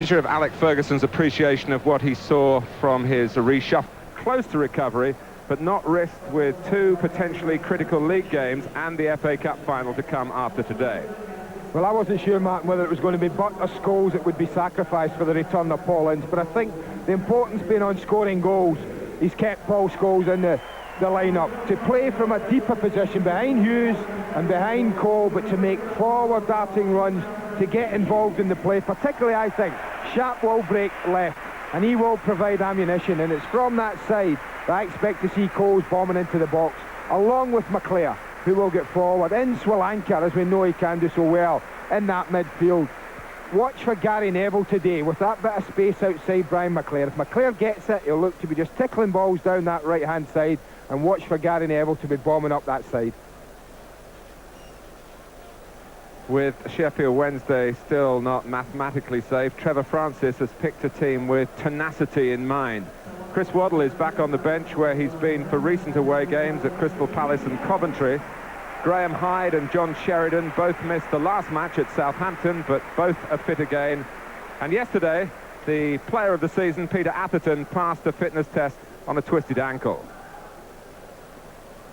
Measure of Alex Ferguson's appreciation of what he saw from his reshuffle. Close to recovery, but not risked with two potentially critical league games and the FA Cup final to come after today. Well, I wasn't sure, Mark, whether it was going to be Butt or Scholes that would be sacrificed for the return of Paul Ince, but I think the importance being on scoring goals, he's kept Paul Scholes in the lineup to play from a deeper position behind Hughes and behind Cole, but to make forward darting runs, to get involved in the play. Particularly, I think Sharp will break left and he will provide ammunition, and it's from that side that I expect to see Coles bombing into the box along with McClare, who will get forward. Ince will anchor, as we know he can do so well, in that midfield. Watch for Gary Neville today with that bit of space outside Brian McClare. If McClare gets it, he'll look to be just tickling balls down that right hand side, and watch for Gary Neville to be bombing up that side. With Sheffield Wednesday still not mathematically safe, Trevor Francis has picked a team with tenacity in mind. Chris Waddle is back on the bench where he's been for recent away games at Crystal Palace and Coventry. Graham Hyde and John Sheridan both missed the last match at Southampton, but both are fit again. And yesterday, the player of the season, Peter Atherton, passed a fitness test on a twisted ankle.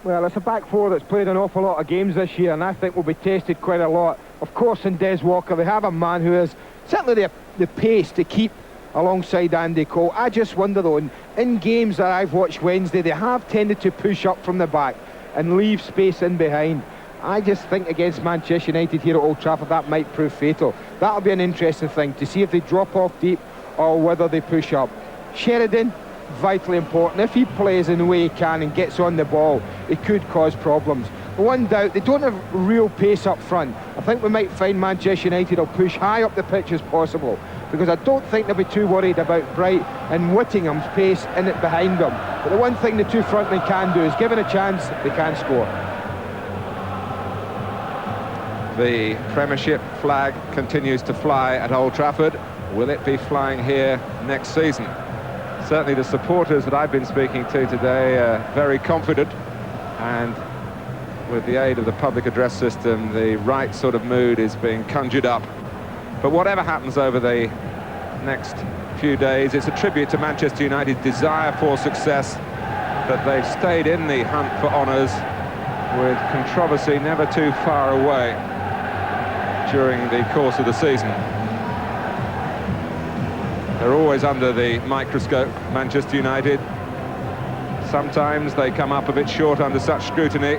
Well, it's a back four that's played an awful lot of games this year, and I think will be tested quite a lot. Of course, in Des Walker, they have a man who has certainly the pace to keep alongside Andy Cole. I just wonder, though, in games that I've watched Wednesday, they have tended to push up from the back and leave space in behind. I just think against Manchester United here at Old Trafford, that might prove fatal. That'll be an interesting thing, to see if they drop off deep or whether they push up. Sheridan, vitally important. If he plays in the way he can and gets on the ball, it could cause problems. One doubt, they don't have real pace up front. I think we might find Manchester United will push high up the pitch as possible, because I don't think they'll be too worried about Bright and Whittingham's pace in it behind them. But the one thing the two frontmen can do is, given a chance, they can score. The Premiership flag continues to fly at Old Trafford. Will it be flying here next season? Certainly the supporters that I've been speaking to today are very confident, and with the aid of the public address system, the right sort of mood is being conjured up. But whatever happens over the next few days, it's a tribute to Manchester United's desire for success, that they've stayed in the hunt for honours, with controversy never too far away during the course of the season. They're always under the microscope, Manchester United. Sometimes they come up a bit short under such scrutiny,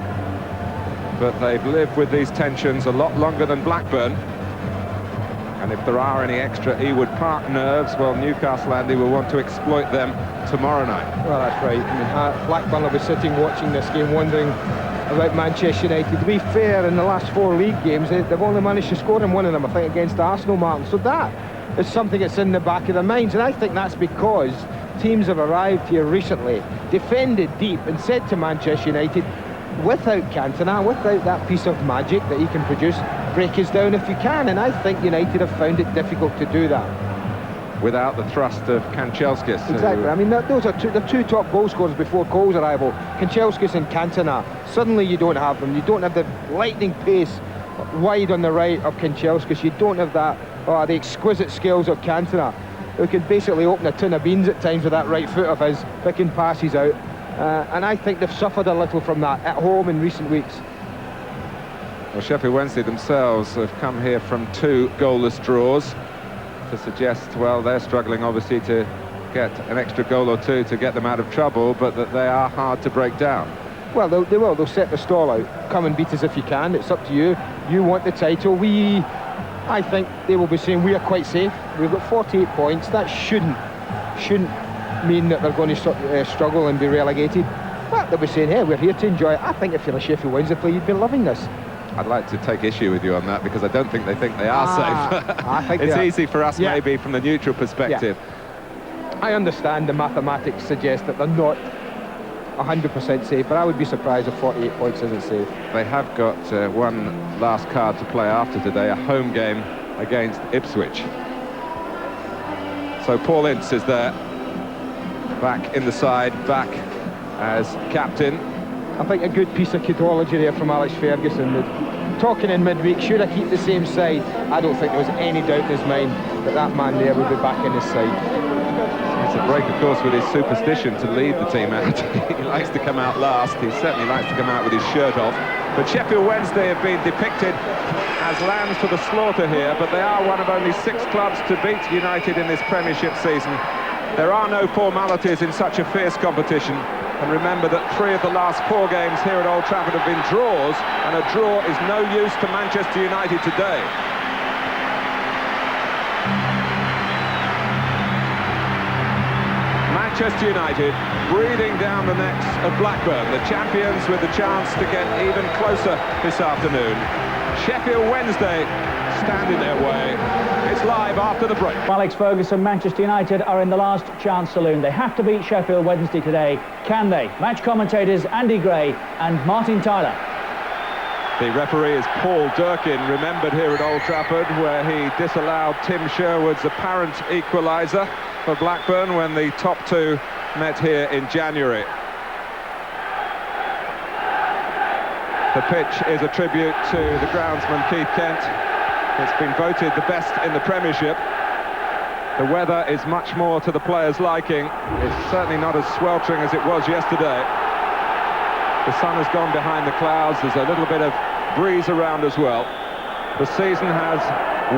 but they've lived with these tensions a lot longer than Blackburn. And if there are any extra Ewood Park nerves, well, Newcastle, Andy, will want to exploit them tomorrow night. Well, that's right. I mean, Blackburn will be sitting watching this game wondering about Manchester United. To be fair, in the last 4 league games, they've only managed to score in one of them, I think, against Arsenal, Martin. So that is something that's in the back of their minds, and I think that's because teams have arrived here recently, defended deep, and said to Manchester United, without Cantona, without that piece of magic that he can produce, break us down if you can. And I think United have found it difficult to do that. Without the thrust of Kanchelskis. Exactly. I mean, those are the two top goal scorers before Cole's arrival, Kanchelskis and Cantona. Suddenly you don't have them. You don't have the lightning pace wide on the right of Kanchelskis. You don't have that, the exquisite skills of Cantona, who can basically open a tin of beans at times with that right foot of his, picking passes out. And I think they've suffered a little from that at home in recent weeks. Well, Sheffield Wednesday themselves have come here from 2 goalless draws, to suggest, well, they're struggling obviously to get an extra goal or two to get them out of trouble, but that they are hard to break down. Well, they will. They'll set the stall out. Come and beat us if you can. It's up to you. You want the title. I think they will be saying we are quite safe. We've got 48 points. That shouldn't mean that they're going to struggle and be relegated. But they'll be saying, hey, we're here to enjoy it. I think if you're a Sheffield Wednesday player, you'd be loving this. I'd like to take issue with you on that, because I don't think they think they are safe. I think it's easy for us, yeah, maybe from the neutral perspective. Yeah. I understand the mathematics suggest that they're not 100% safe, but I would be surprised if 48 points isn't safe. They have got one last card to play after today, a home game against Ipswich. So Paul Ince is there, back in the side, back as captain. I think a good piece of kidology there from Alex Ferguson. talking in midweek, should I keep the same side? I don't think there was any doubt in his mind that that man there would be back in his side. It's a break, of course, with his superstition to lead the team out. He likes to come out last. He certainly likes to come out with his shirt off. But Sheffield Wednesday have been depicted as lambs to the slaughter here, but they are one of only 6 clubs to beat United in this Premiership season. There are no formalities in such a fierce competition. And remember that 3 of the last 4 games here at Old Trafford have been draws, and a draw is no use to Manchester United today. Manchester United breathing down the necks of Blackburn, the champions with the chance to get even closer this afternoon. Sheffield Wednesday stand in their way. It's live after the break. Alex Ferguson, Manchester United are in the last chance saloon. They have to beat Sheffield Wednesday today. Can they? Match commentators Andy Gray and Martin Tyler. The referee is Paul Durkin, remembered here at Old Trafford, where he disallowed Tim Sherwood's apparent equaliser for Blackburn when the top 2 met here in January. The pitch is a tribute to the groundsman Keith Kent. It's been voted the best in the Premiership. The weather is much more to the players' liking. It's certainly not as sweltering as it was yesterday. The sun has gone behind the clouds. There's a little bit of breeze around as well. The season has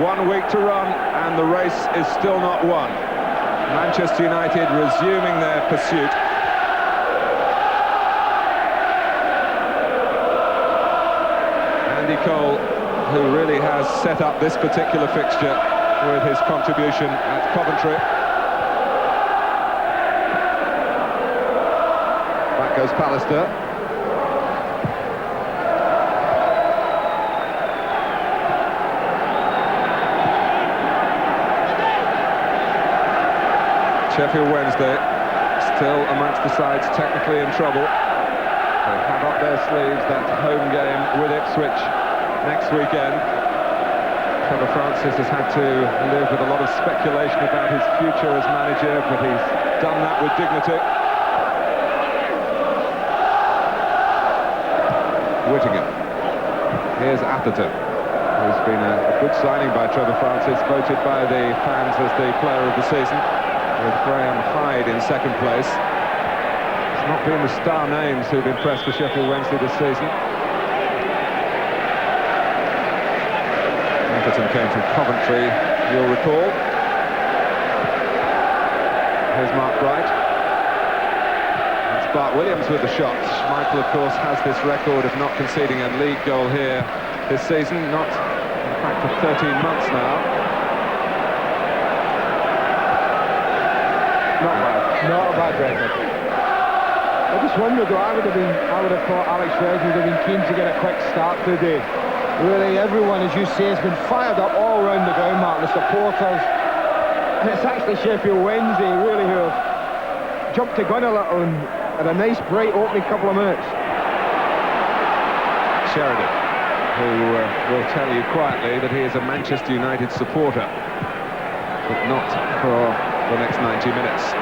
1 week to run and the race is still not won. Manchester United resuming their pursuit. Andy Cole, who really has set up this particular fixture with his contribution at Coventry. Back goes Pallister. Sheffield Wednesday still amongst the sides technically in trouble. They have up their sleeves that home game with Ipswich next weekend. Trevor Francis has had to live with a lot of speculation about his future as manager, but he's done that with dignity. Whittingham. Here's Atherton, who's been a good signing by Trevor Francis, voted by the fans as the player of the season, with Graham Hyde in second place. It's not been the star names who've impressed for Sheffield Wednesday this season. Atherton came from Coventry, you'll recall. Here's Mark Bright. That's Bart Williams with the shot. Schmeichel, of course, has this record of not conceding a league goal here this season, not, in fact, for 13 months now. Not a bad record. I just wondered though, I would have thought Alex Ferguson would have been keen to get a quick start today. Really, everyone, as you say, has been fired up all around the ground, Mark, the supporters. And it's actually Sheffield Wednesday, really, who have jumped the gun a little and had a nice, bright opening couple of minutes. Sheridan, who will tell you quietly that he is a Manchester United supporter, but not for the next 90 minutes.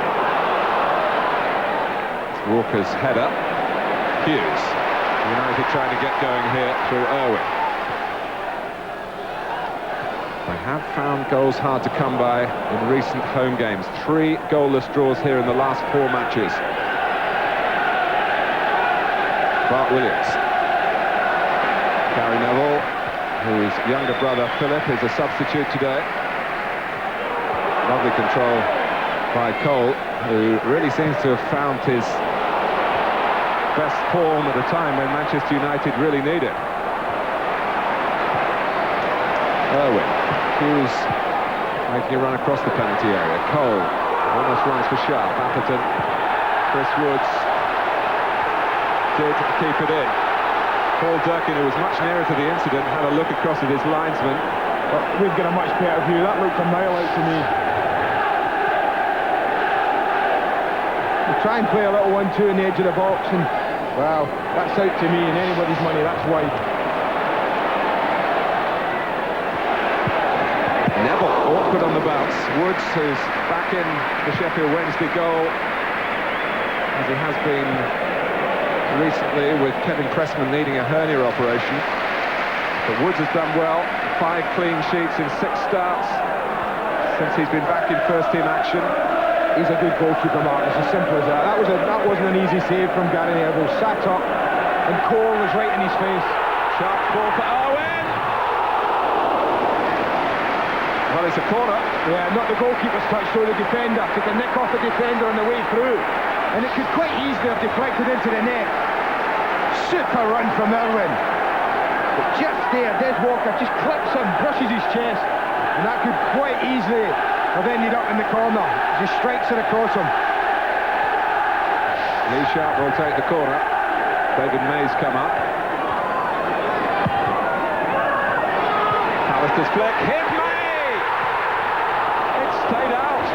It's Walker's header. Hughes. United trying to get going here through Irwin. They have found goals hard to come by in recent home games. 3 goalless draws here in the last 4 matches. Bart Williams. Gary Neville, whose younger brother Philip is a substitute today. Lovely control by Cole, who really seems to have found his best form at a time when Manchester United really need it. Irwin. Hughes making a run across the penalty area. Cole almost runs for Sharp. Atherton. Chris Woods did keep it in. Paul Durkin, who was much nearer to the incident, had a look across at his linesman. But we've got a much better view. That looked a mile out to me. Try and play a little 1-2 on the edge of the box, and well, that's out to me, and anybody's money, that's wide. Neville awkward on the bounce. Woods, who's back in the Sheffield Wednesday goal, as he has been recently with Kevin Pressman needing a hernia operation. But Woods has done well. 5 clean sheets in 6 starts since he's been back in first-team action. He's a good goalkeeper, Mark. It's as simple as that. That wasn't an easy save from Gary Neville. Sat up, and Cole was right in his face. Sharp ball for Owen. Well, it's a corner. Yeah, not the goalkeeper's touch, so the defender. Took a nick off the defender on the way through. And it could quite easily have deflected into the net. Super run from Irwin. But just there, Des Walker just clips him, brushes his chest. And that could quite easily have ended up in the corner. Just strikes it across him. Lee Sharp will take the corner. David May's come up. Alistair's flick. Hit May! It stayed out.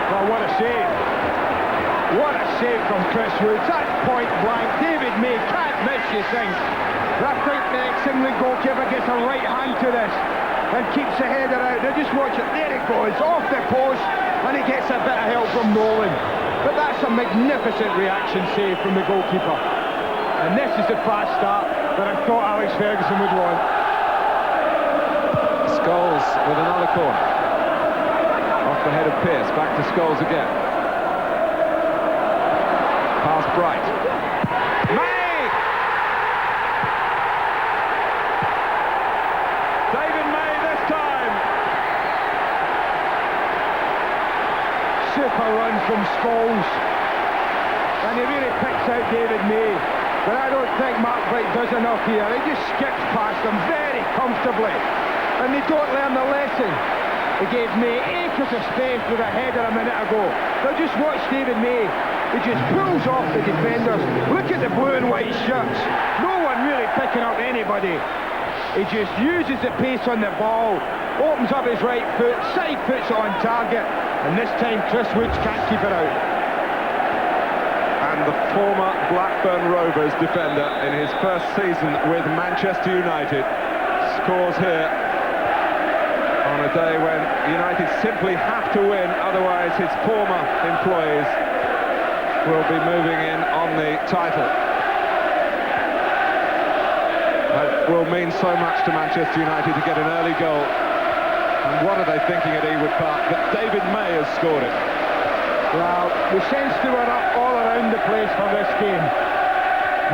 Well, what a save. What a save from Chris Woods. That's point blank. David May can't miss, you think. I think the ex-England goalkeeper gets a right hand to this and keeps the header out. Now just watch it. There it goes, off the post, and he gets a bit of help from Nolan. But that's a magnificent reaction save from the goalkeeper. And this is the fast start that I thought Alex Ferguson would want. Scholes with another corner. Off the head of Pearce, back to Scholes again. Past Bright. May! David May this time! Super run from Scholes. And he really picks out David May. But I don't think Mark Bright does enough here. He just skips past them very comfortably. And they don't learn the lesson. He gave May acres of space with a header a minute ago. Now just watch David May. He just pulls off the defenders. Look at the blue and white shirts. No one really picking up anybody. He just uses the pace on the ball, opens up his right foot, side puts it on target, and this time Chris Woods can't keep it out. And the former Blackburn Rovers defender in his first season with Manchester United scores here on a day when United simply have to win, otherwise his former employees will be moving in on the title. That will mean so much to Manchester United to get an early goal. And what are they thinking at Ewood Park? That David May has scored it. Well, the sense they were up all around the place for this game.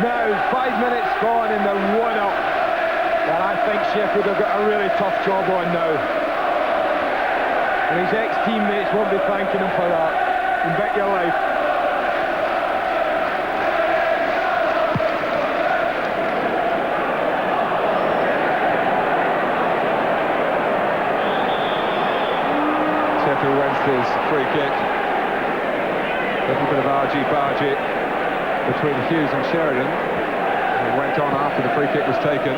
Now, 5 minutes gone in the 1-up. And I think Sheffield have got a really tough job on now. And his ex-teammates won't be thanking him for that. And bet your life. Sheffield Wednesday's free kick. A little bit of argy-bargy between Hughes and Sheridan. It went on after the free kick was taken.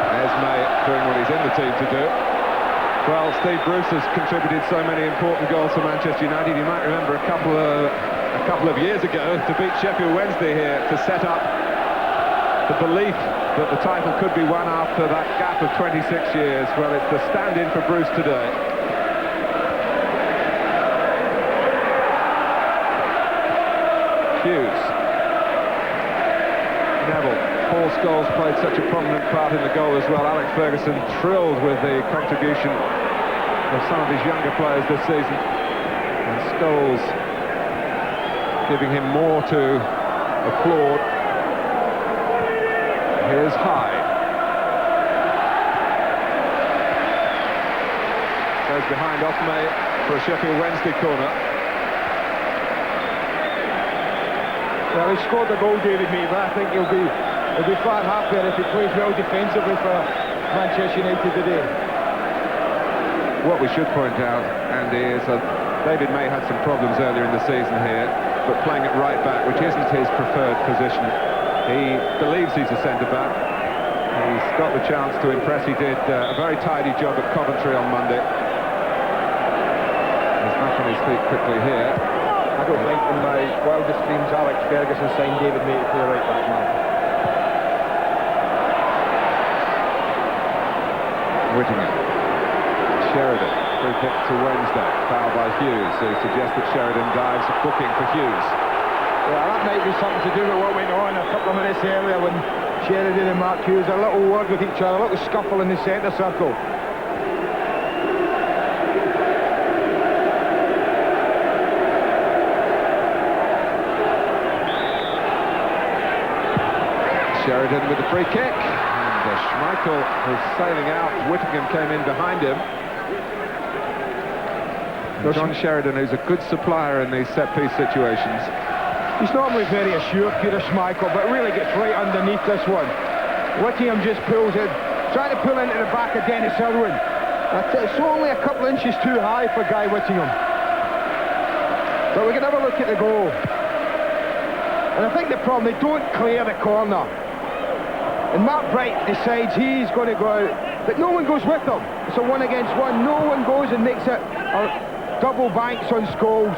There's May doing what he's in the team to do. Well, Steve Bruce has contributed so many important goals for Manchester United. You might remember a couple of years ago to beat Sheffield Wednesday here to set up the belief that the title could be won after that gap of 26 years. Well, it's the stand-in for Bruce today. Hughes. Neville. Paul Scholes played such a prominent part in the goal as well. Alex Ferguson thrilled with the contribution of some of his younger players this season. And Scholes giving him more to applaud. Here's Hyde. Goes behind off May for a Sheffield Wednesday corner. Well, he scored the goal, David May, but I think he'll be far happier if he plays well defensively for Manchester United today. What we should point out, Andy, is that David May had some problems earlier in the season here, but playing at right back, which isn't his preferred position. He believes he's a centre-back. He's got the chance to impress. He did a very tidy job at Coventry on Monday. He's back on his feet quickly here. I don't think in my wildest dreams Alex Ferguson signed David May to play right back now. Whittingham. Sheridan. Free kick to Wednesday. Foul by Hughes, who suggests that Sheridan dives booking for Hughes. Yeah, that might be something to do with what went on a couple of minutes earlier when Sheridan and Mark Hughes had a little word with each other, a little scuffle in the centre circle. Sheridan with the free kick, and Schmeichel was sailing out. Whittingham came in behind him. And John Sheridan, who's a good supplier in these set-piece situations. He's normally very assured, Peter Schmeichel, but really gets right underneath this one. Whittingham just pulls it, trying to pull into the back of Dennis Irwin. It's only a couple inches too high for Guy Whittingham. But we can have a look at the goal. And I think the problem, they don't clear the corner. And Mark Bright decides he's going to go out, but no one goes with him. It's a 1 against 1. No one goes and makes it a double banks on Scholes.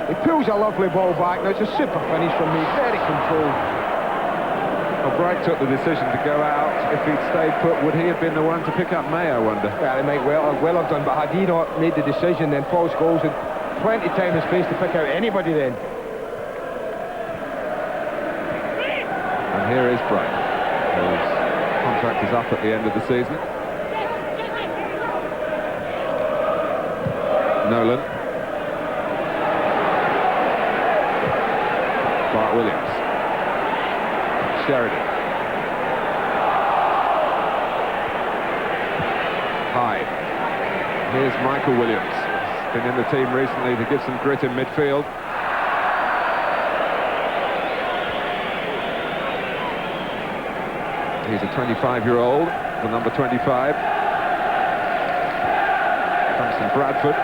He pulls a lovely ball back. Now it's a super finish from me, very controlled. Well, Bright took the decision to go out. If he'd stayed put, would he have been the one to pick up May, I wonder? Yeah, he might well have done, but had he not made the decision, then Paul Scholes had plenty of time and space to pick out anybody then. And here is Bright, whose contract is up at the end of the season. Nolan. Bart Williams. Sheridan. Hyde. Here's Michael Williams. He's been in the team recently to give some grit in midfield. He's a 25-year-old, the number 25. Comes from Bradford.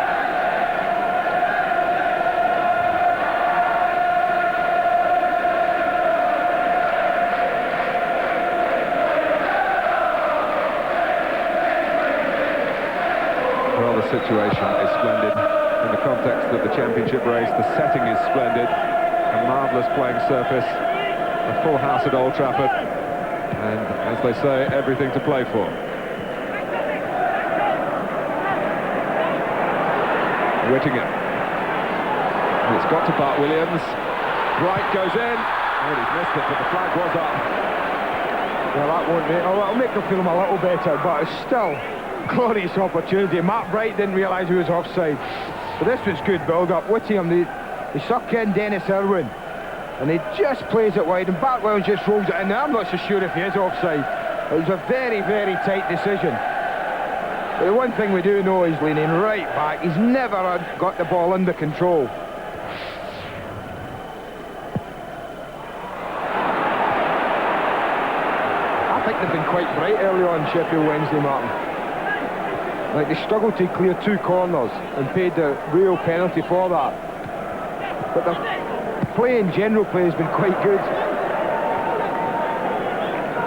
Well, the situation is splendid in the context of the championship race. The setting is splendid. A marvellous playing surface. A full house at Old Trafford. And, as they say, everything to play for. Whittingham. And it's got to Bart Williams. Bright goes in. Oh, he's missed it, but the flag was up. Well, that won't make... Oh, it'll make the film a little better, but it's still a glorious opportunity. Matt Bright didn't realise he was offside. But this was good build-up. Whittingham, they suck in Dennis Irwin. And he just plays it wide, and Bart Williams just rolls it in. Now, I'm not so sure if he is offside. It was a very, very tight decision. But the one thing we do know, he's leaning right back. He's never got the ball under control. I think they've been quite bright early on, Sheffield Wednesday, Martin. Like, they struggled to clear 2 corners and paid the real penalty for that. But the play in general play has been quite good.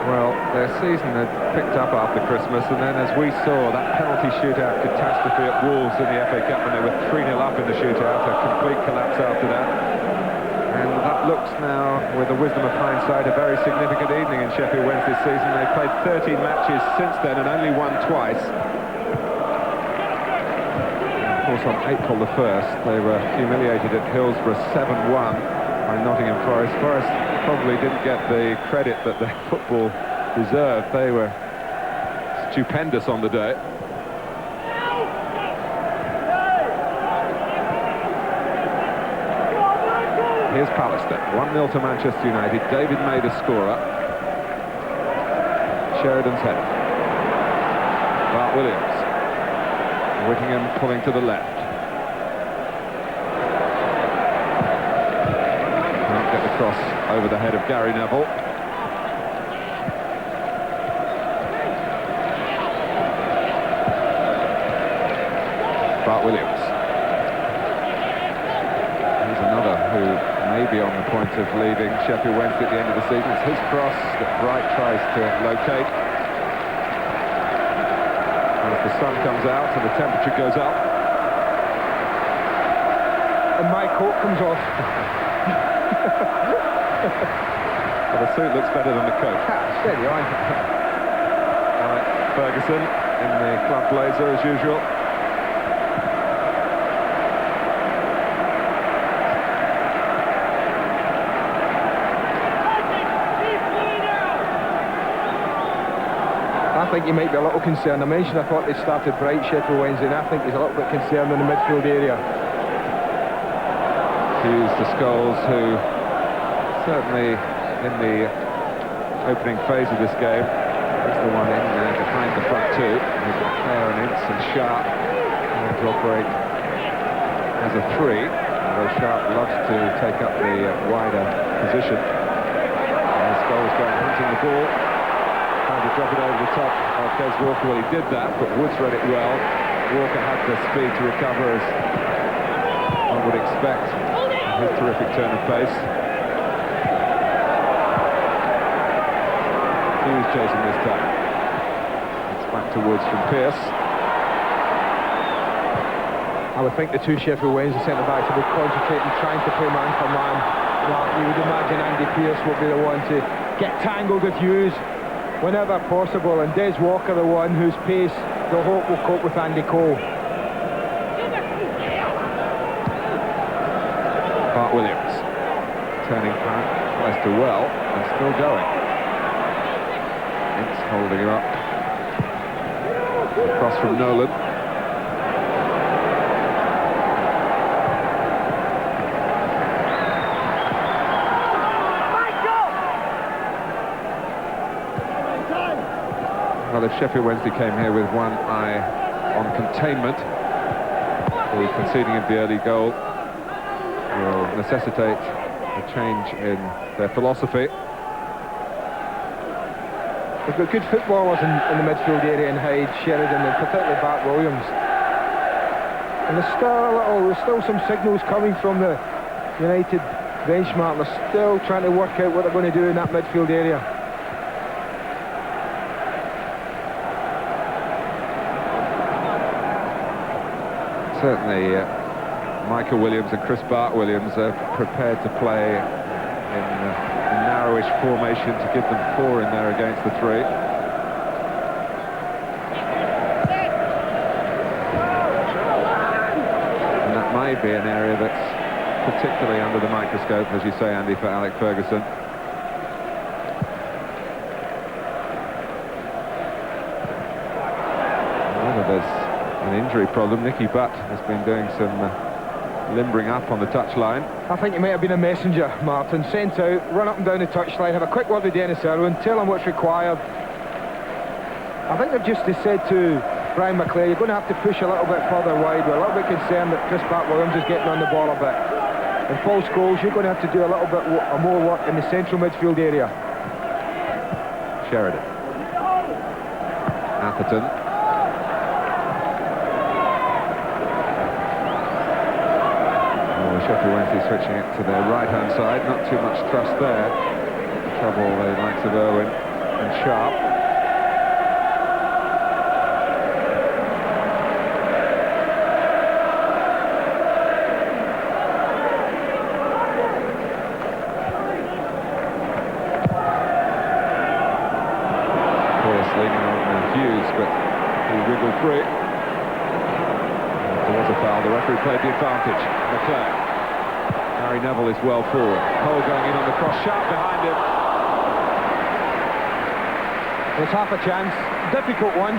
Well, their season had picked up after Christmas, and then, as we saw, that penalty shootout catastrophe at Wolves in the FA Cup when they were 3-0 up in the shootout, a complete collapse after that. And that looks now, with the wisdom of hindsight, a very significant evening in Sheffield Wednesday's season. They've played 13 matches since then and only won twice. Of course, on April the 1st, they were humiliated at Hillsborough 7-1 by Nottingham Forest. Forest probably didn't get the credit that their football deserved. They were stupendous on the day. Here's Pallister, 1-0 to Manchester United. David May the scorer. Sheridan's header. Bart Williams. Whittingham pulling to the left. Can't get the cross over the head of Gary Neville. Bart Williams. He's another who may be on the point of leaving Sheffield Wednesday at the end of the season. It's his cross that Bright tries to locate. As the sun comes out and the temperature goes up. And my coat comes off. Well, the suit looks better than the coat. Steady on. Ferguson in the club blazer as usual. I think he might be a little concerned. I mentioned I thought they started bright Sheffield Wednesday, and I think he's a little bit concerned in the midfield area. Hughes to Scholes, who certainly in the opening phase of this game is the one in behind the front two, with Clare and Ince and Sharp to operate as a three, although Sharp loves to take up the wider position. And Scholes going hunting the ball, trying to drop it over the top of Des Walker. Well, he did that, but Woods read it well. Walker had the speed to recover, as one would expect, his terrific turn of pace. Hughes chasing this time. It's back to Woods from Pearce. I would think the two Sheffield Wednesday centre-backs will be concentrating, trying to play man for man. You would imagine Andy Pearce will be the one to get tangled with Hughes whenever possible, and Des Walker the one whose pace they'll hope will cope with Andy Cole. Bart Williams turning tries to well and still going. Ince holding him up. Across from Nolan. Well, if Sheffield Wednesday came here with one eye on containment, the conceding of the early goal will necessitate a change in their philosophy. They've got good footballers in the midfield area in Hyde, Sheridan, and particularly Bart Williams. And there's still some signals coming from the United benchmark. They're still trying to work out what they're going to do in that midfield area. Certainly, Michael Williams and Chris Bart Williams are prepared to play in a narrowish formation to give them four in there against the three. And that may be an area that's particularly under the microscope, as you say, Andy, for Alec Ferguson. Whether there's an injury problem, Nicky Butt has been doing some limbering up on the touchline. I think he might have been a messenger, Martin. Sent out, run up and down the touchline, have a quick word with Dennis Irwin, tell him what's required. I think they've just said to Brian McClare, you're going to have to push a little bit further wide. We're a little bit concerned that Chris Bart Williams is getting on the ball a bit. And Paul Scholes, you're going to have to do a little bit more work in the central midfield area. Sheridan. Atherton. Sheffield Wednesday switching it to their right-hand side, not too much thrust there. Trouble the likes of Irwin and Sharp. Pierce leaning on Hughes, but he wriggled free. There was a foul. The referee played the advantage. McClare. Harry Neville is well forward. Cole going in on the cross, Sharp behind him. There's half a chance. Difficult one.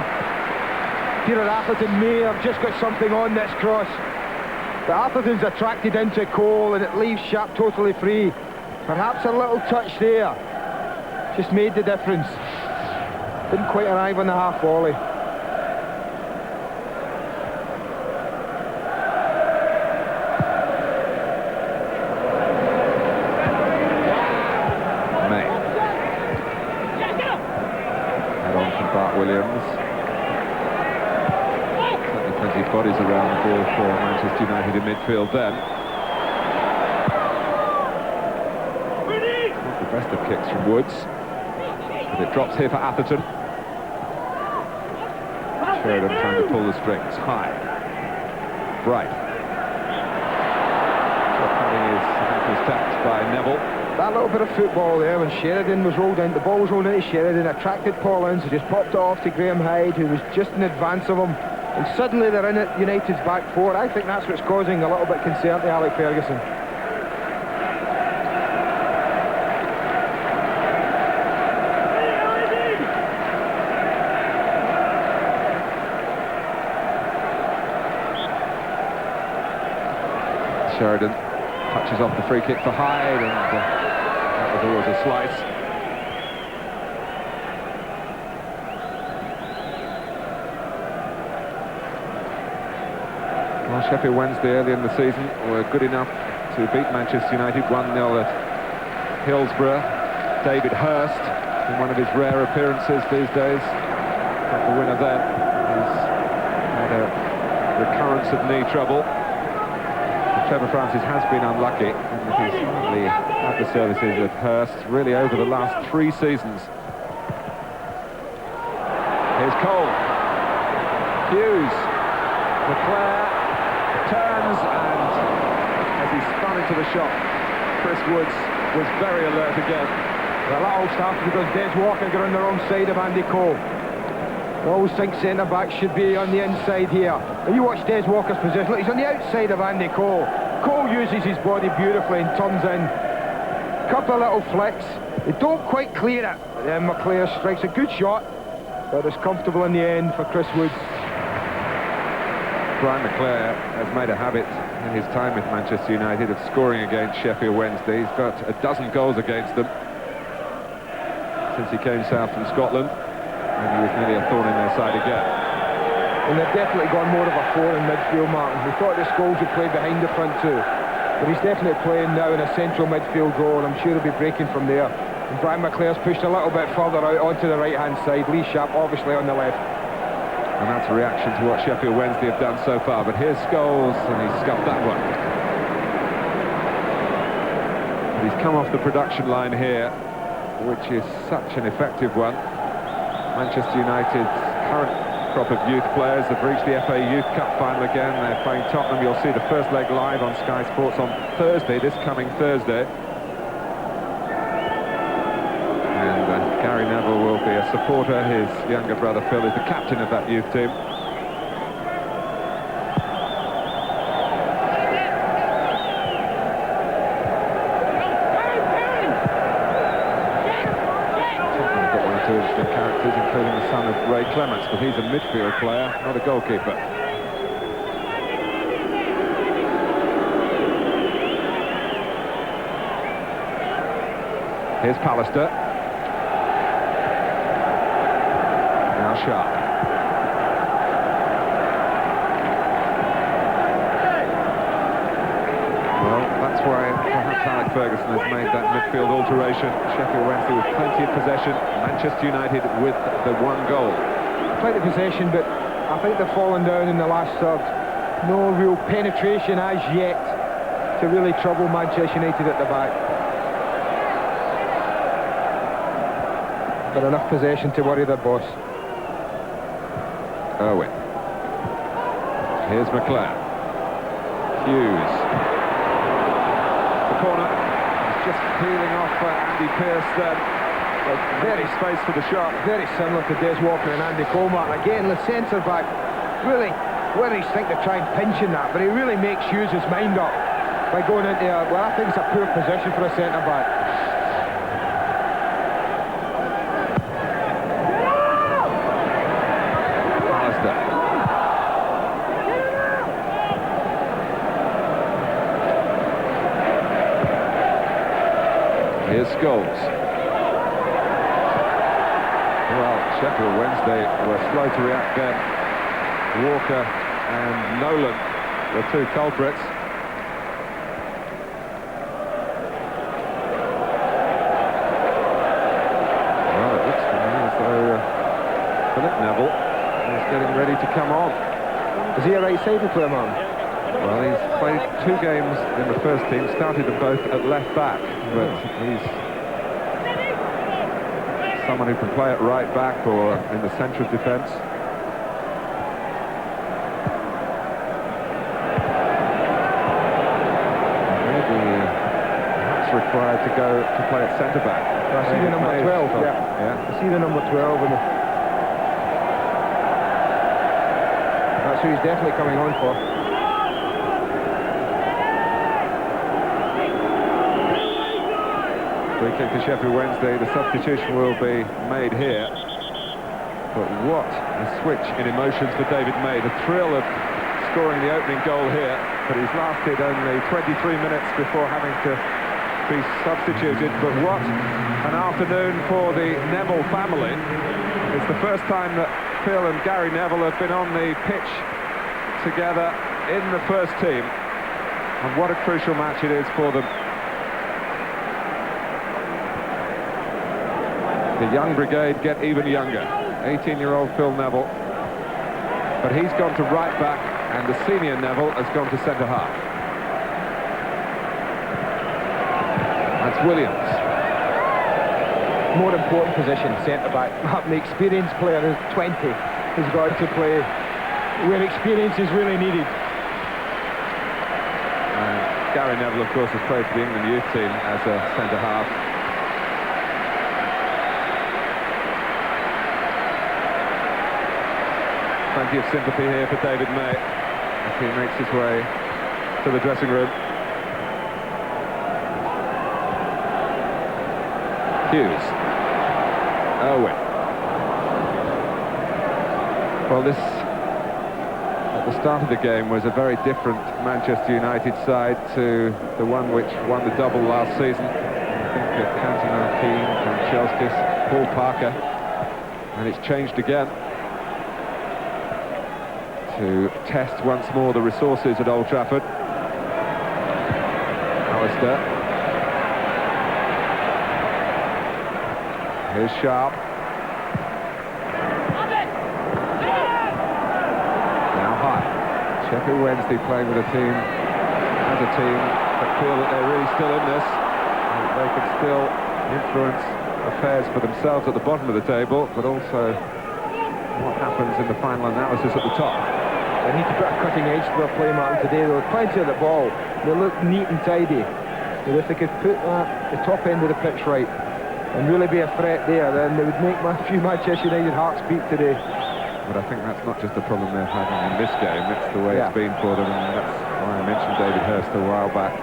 Kieran Atherton may have just got something on this cross. But Atherton's attracted into Cole and it leaves Sharp totally free. Perhaps a little touch there just made the difference. Didn't quite arrive on the half volley. Williams. Certainly plenty of bodies around the ball for Manchester United in midfield then. Not the best of kicks from Woods, but it drops here for Atherton. Sheridan trying to pull the strings high. Bright. Cutting his ankles tapped by Neville. That little bit of football there when Sheridan was rolled in, the ball was rolled into Sheridan, attracted Paul Ince, who just popped it off to Graham Hyde, who was just in advance of him, and suddenly they're in it, United's back four. I think that's what's causing a little bit of concern to Alec Ferguson. Sheridan touches off the free kick for Hyde, and that was always a slice. Well, Sheffield Wednesday early in the season were good enough to beat Manchester United 1-0 at Hillsborough. David Hurst, in one of his rare appearances these days, got the winner then. He's had a recurrence of knee trouble. Trevor Francis has been unlucky, and he's hardly had the services of Hurst really over the last 3 seasons. Here's Cole. Hughes. Leclerc turns, and as he spun into the shot, Chris Woods was very alert again. Well, that all started because Des Walker got on the wrong side of Andy Cole. I always think centre-backs should be on the inside here. When you watch Des Walker's position, look, he's on the outside of Andy Cole. Cole uses his body beautifully and turns in. Couple of little flicks. They don't quite clear it. But then McClare strikes a good shot, but it's comfortable in the end for Chris Woods. Brian McClare has made a habit in his time with Manchester United of scoring against Sheffield Wednesday. He's got a dozen goals against them since he came south from Scotland, and he was nearly a thorn in their side again. And they've definitely gone more of a 4 in midfield, Martin. We thought the Scholes would play behind the front two, but he's definitely playing now in a central midfield role, and I'm sure he'll be breaking from there. And Brian McClare's pushed a little bit further out onto the right-hand side. Lee Sharp obviously on the left. And that's a reaction to what Sheffield Wednesday have done so far. But here's Scholes, and he's scuffed that one. But he's come off the production line here, which is such an effective one. Manchester United's current crop of youth players have reached the FA Youth Cup final again. They're playing Tottenham. You'll see the first leg live on Sky Sports on Thursday, this coming Thursday. Gary Neville will be a supporter. His younger brother Phil is the captain of that youth team. Tottenham's got one or two interesting characters, including the son of Ray Clements, but he's a midfield player, not a goalkeeper. Here's Pallister. Sharp. Well, that's why perhaps Alec Ferguson has made that midfield alteration. Sheffield Wednesday with plenty of possession, Manchester United with the 1 goal. Plenty of possession, but I think they've fallen down in the last third. No real penetration as yet to really trouble Manchester United at the back. But enough possession to worry their boss. Irwin. Here's McClare. Hughes. The corner. It's just peeling off Andy Pearce then. Very space for the shot. Very similar to Des Walker and Andy Coleman. Again, the centre-back really worries, think to try and pinch in that, but he really makes Hughes his mind up by going into a, well, I think it's a poor position for a centre-back. Here's Scholes. Well, Sheffield Wednesday were slow to react then. Walker and Nolan were 2 culprits. Well, it looks to me as though Philip Neville is getting ready to come on. Is he a right-sided player, man? Well, he's played 2 games in the first team, started them both at left back, but he's someone who can play at right back or in the centre of defence. Maybe perhaps required to go to play at centre back. I see the number 12, yeah. I see the number 12, and that's who he's definitely coming on for. Free kick to Sheffield Wednesday. The substitution will be made here. But what a switch in emotions for David May. The thrill of scoring the opening goal here, but he's lasted only 23 minutes before having to be substituted. But what an afternoon for the Neville family. It's the first time that Phil and Gary Neville have been on the pitch together in the first team, and what a crucial match it is for them. The young brigade get even younger. 18-year-old Phil Neville, but he's gone to right back, and the senior Neville has gone to centre-half. That's Williams. More important position, centre-back. The experienced player is 20. He's got to play where experience is really needed. Gary Neville, of course, has played for the England youth team as a centre-half. Plenty of sympathy here for David May as he makes his way to the dressing room. Hughes. Owen. Well, this, at the start of the game, was a very different Manchester United side to the one which won the double last season. I think of Cantona, Keane and Chelsea, Paul Parker. And it's changed again to test once more the resources at Old Trafford. Alistair. Here's Sharp. Now high. Sheffield Wednesday playing with a team, as a team, that feel that they're really still in this, and they can still influence affairs for themselves at the bottom of the table, but also what happens in the final analysis at the top. They need to put a cutting edge to their play, Martin, today. There was plenty of the ball. They look neat and tidy. But if they could put the top end of the pitch right and really be a threat there, then they would make a few Manchester United hearts beat today. But I think that's not just the problem they're having in this game, it's the way it's been for them, and that's why I mentioned David Hurst a while back.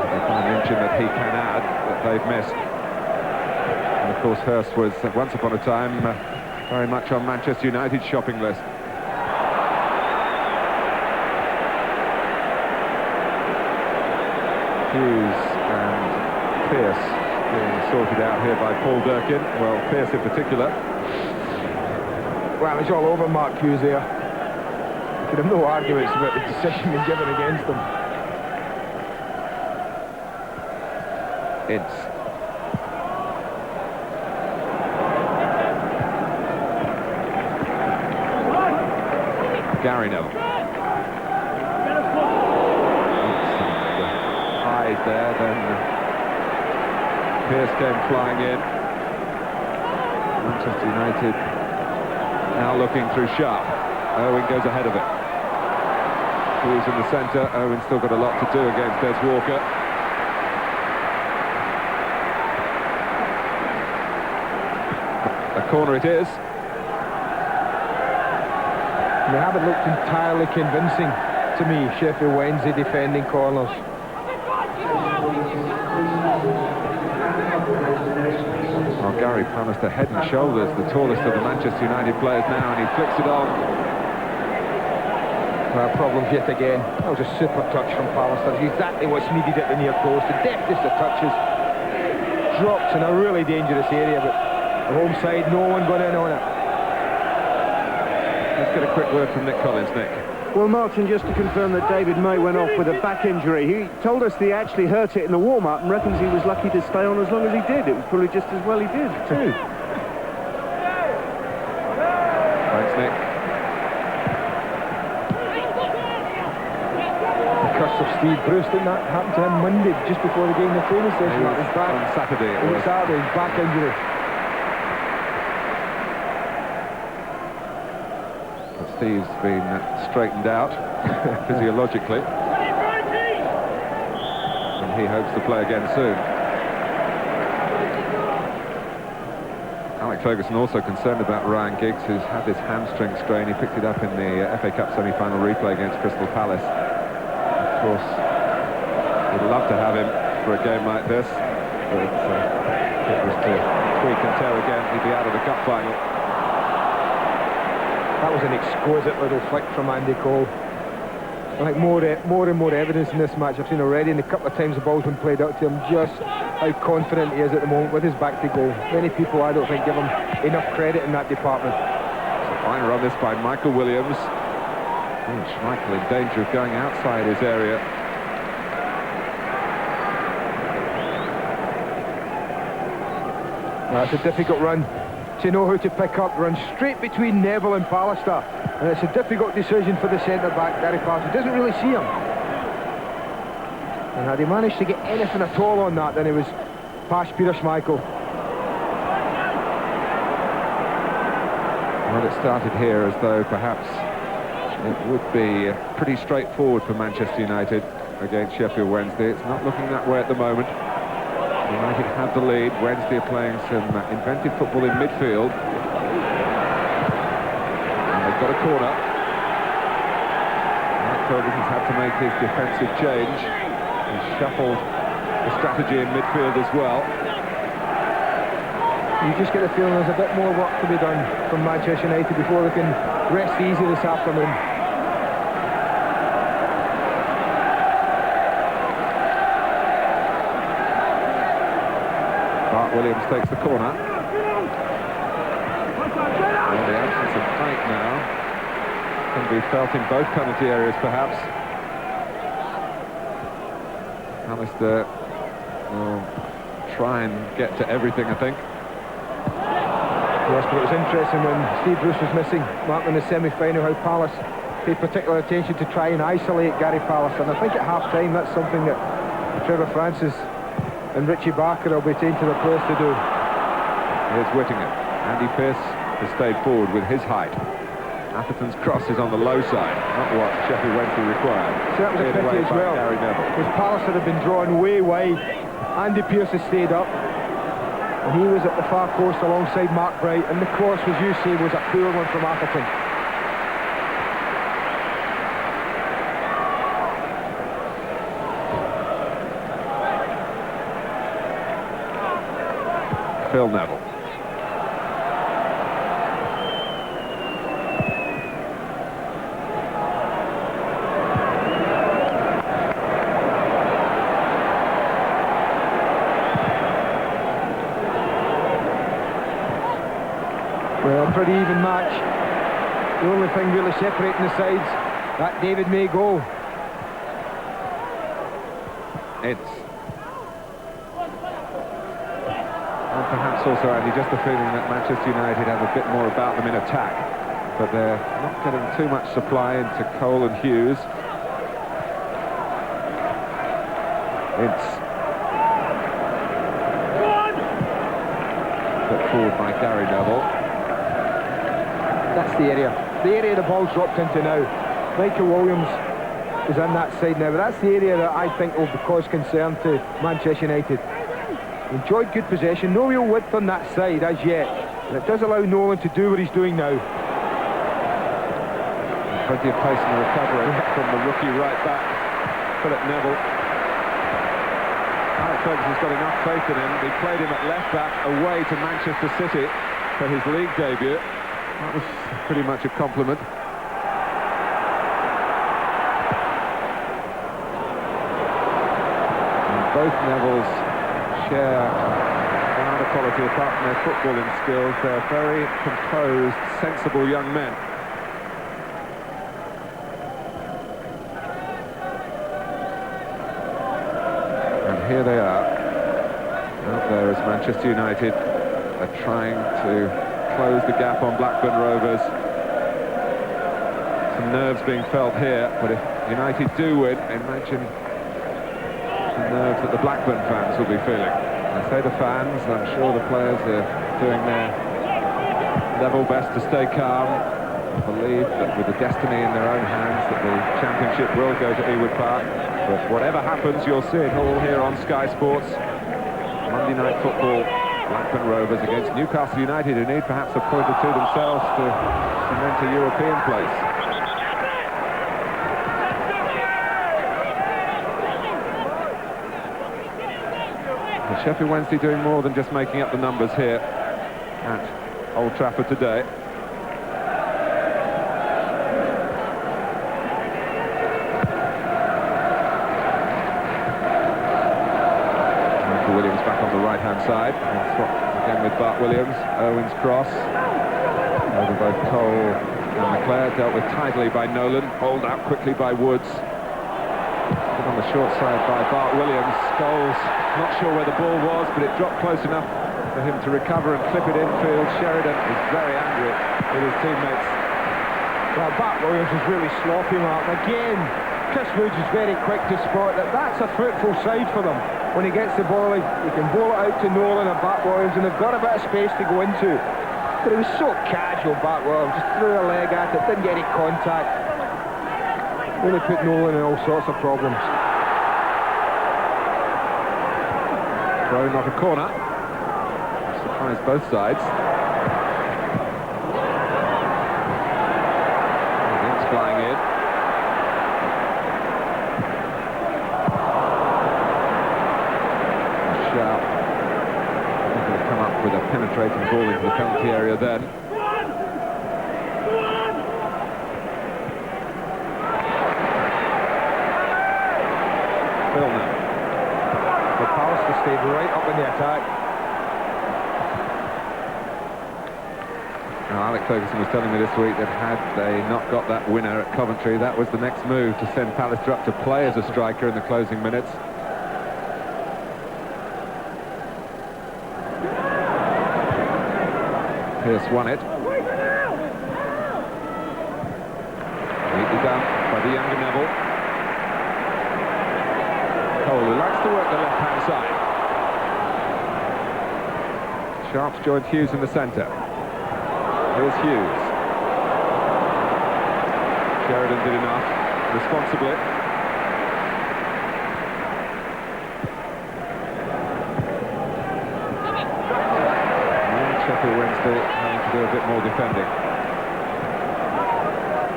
If I mentioned that he can add, that they've missed. And of course Hurst was, once upon a time, very much on Manchester United's shopping list. Hughes and Pearce being sorted out here by Paul Durkin. Well, Pearce in particular. Well, he's all over Mark Hughes there. You could have no arguments about the decision being given against him. Ince. Gary Neville. High there, then Pearce came flying in. Manchester United now looking through Sharp. Owen goes ahead of it. Hughes in the centre. Owen's still got a lot to do against Des Walker. A corner it is. They haven't looked entirely convincing to me, Sheffield Wednesday defending corners. Well, Gary Pallister, head and shoulders the tallest of the Manchester United players now, and he flicks it on. Well, problems yet again. That was a super touch from Pallister. Exactly what's needed at the near post. The deftest of touches. Drops in a really dangerous area, but the home side, no one got in on it. Let's get a quick word from Nick Collins. Nick. Well, Martin, just to confirm that David May went off with a back injury. He told us he actually hurt it in the warm-up and reckons he was lucky to stay on as long as he did. It was probably just as well he did, too. Thanks, Nick. The curse of Steve Bruce, didn't that happen to him Monday, just before the game, the training session? It was back on Saturday. It was Saturday, his back injury. Steve's been straightened out physiologically, and he hopes to play again soon. Alex Ferguson also concerned about Ryan Giggs, who's had this hamstring strain. He picked it up in the FA Cup semi-final replay against Crystal Palace. Of course, we'd love to have him for a game like this, but if it was to tweak and tear again, he'd be out of the cup final. That was an exquisite little flick from Andy Cole. I think more and more evidence in this match I've seen already, and a couple of times the ball's been played out to him, just how confident he is at the moment with his back to goal. Many people, I don't think, give him enough credit in that department. It's a fine run this by Michael Williams. Schmeichel in danger of going outside his area. That's a difficult run to know how to pick up. Run straight between Neville and Pallister, and it's a difficult decision for the centre-back, Gary Pallister. Doesn't really see him. And had he managed to get anything at all on that, then he was past Peter Schmeichel. Well, it started here as though perhaps it would be pretty straightforward for Manchester United against Sheffield Wednesday. It's not looking that way at the moment. United have the lead. Wednesday are playing some inventive football in midfield. And they've got a corner. Mark Ferguson's had to make his defensive change. He's shuffled the strategy in midfield as well. You just get the feeling there's a bit more work to be done from Manchester United before they can rest easy this afternoon. Williams takes the corner. Well, the absence of fight now can be felt in both penalty areas, perhaps. Alistair will try and get to everything, I think. Yes, but it was interesting when Steve Bruce was missing Mark in the semi-final, how Palace paid particular attention to try and isolate Gary Pallister. And I think at half-time that's something that Trevor Francis and Richie Barker will be saying to the players to do. Here's Whittingham. Andy Pearce has stayed forward with his height. Atherton's cross is on the low side, not what Sheffield Wednesday required. So that was a pity as well, because Pallister had been drawn way wide. Andy Pearce has stayed up, and he was at the far post alongside Mark Bright, and the cross, as you say, was a poor one from Atherton. Phil Neville. Well, a pretty even match. The only thing really separating the sides, that David May goal. And perhaps also, Andy, just the feeling that Manchester United have a bit more about them in attack, but they're not getting too much supply into Cole and Hughes. It's put forward by Gary Neville. That's the area the ball's dropped into now. Michael Williams is on that side now, but that's the area that I think will cause concern to Manchester United. Enjoyed good possession, no real width on that side as yet, and it does allow Nolan to do what he's doing now. Plenty of pace in the recovery from the rookie right back, Philip Neville. Alex Ferguson's got enough faith in him. He played him at left back away to Manchester City for his league debut. That was pretty much a compliment. And both Nevilles share another quality apart from their footballing skills. They're very composed, sensible young men. And here they are. Out there is Manchester United. They're trying to close the gap on Blackburn Rovers. Some nerves being felt here, but if United do win, imagine the nerves that the Blackburn fans will be feeling. I say the fans, I'm sure the players are doing their level best to stay calm. I believe that with the destiny in their own hands that the Championship will go to Ewood Park. But whatever happens, you'll see it all here on Sky Sports. Monday Night Football, Blackburn Rovers against Newcastle United, who need perhaps a point or two themselves to cement a European place. Sheffield Wednesday doing more than just making up the numbers here at Old Trafford today. back on the right-hand side. And swapped again with Bart Williams. Owen's cross. Over both Cole and McClare. Dealt with tidily by Nolan. Bowled out quickly by Woods. Put on the short side by Bart Williams. Scholes, not sure where the ball was, but it dropped close enough for him to recover and clip it infield. Sheridan is very angry with his teammates. Well, Bart Williams is really sloppy, Mark. Again, Chris Woods is very quick to spot that that's a fruitful side for them. When he gets the ball, he can bowl it out to Nolan and Bart Williams, and they've got a bit of space to go into. But it was so casual, Bart Williams. Just threw a leg at it, didn't get any contact. Really put Nolan in all sorts of problems. Throw, not a corner. Surprised both sides. It's flying in. Sharp. Going to come up with a penetrating ball into the penalty area then. Filner. The Pallister stayed right up in the attack. Now, Alec Ferguson was telling me this week that had they not got that winner at Coventry, that was the next move to send Pallister up to play as a striker in the closing minutes. Pearce won it. Neatly done by the younger Neville. Cole, who likes to work the left-hand side. Sharp's joined Hughes in the centre. Here's Hughes. Sheridan did enough, responsibly. And Sheffield Wednesday having to do a bit more defending.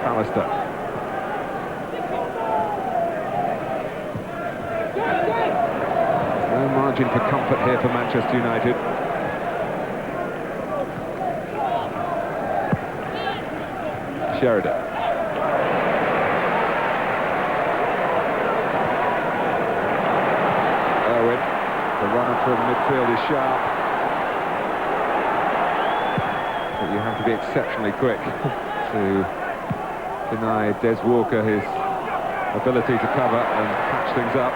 Pallister. No margin for comfort here for Manchester United. Sheridan. Owen, the runner from midfield is sharp. But you have to be exceptionally quick to deny Des Walker his ability to cover and patch things up.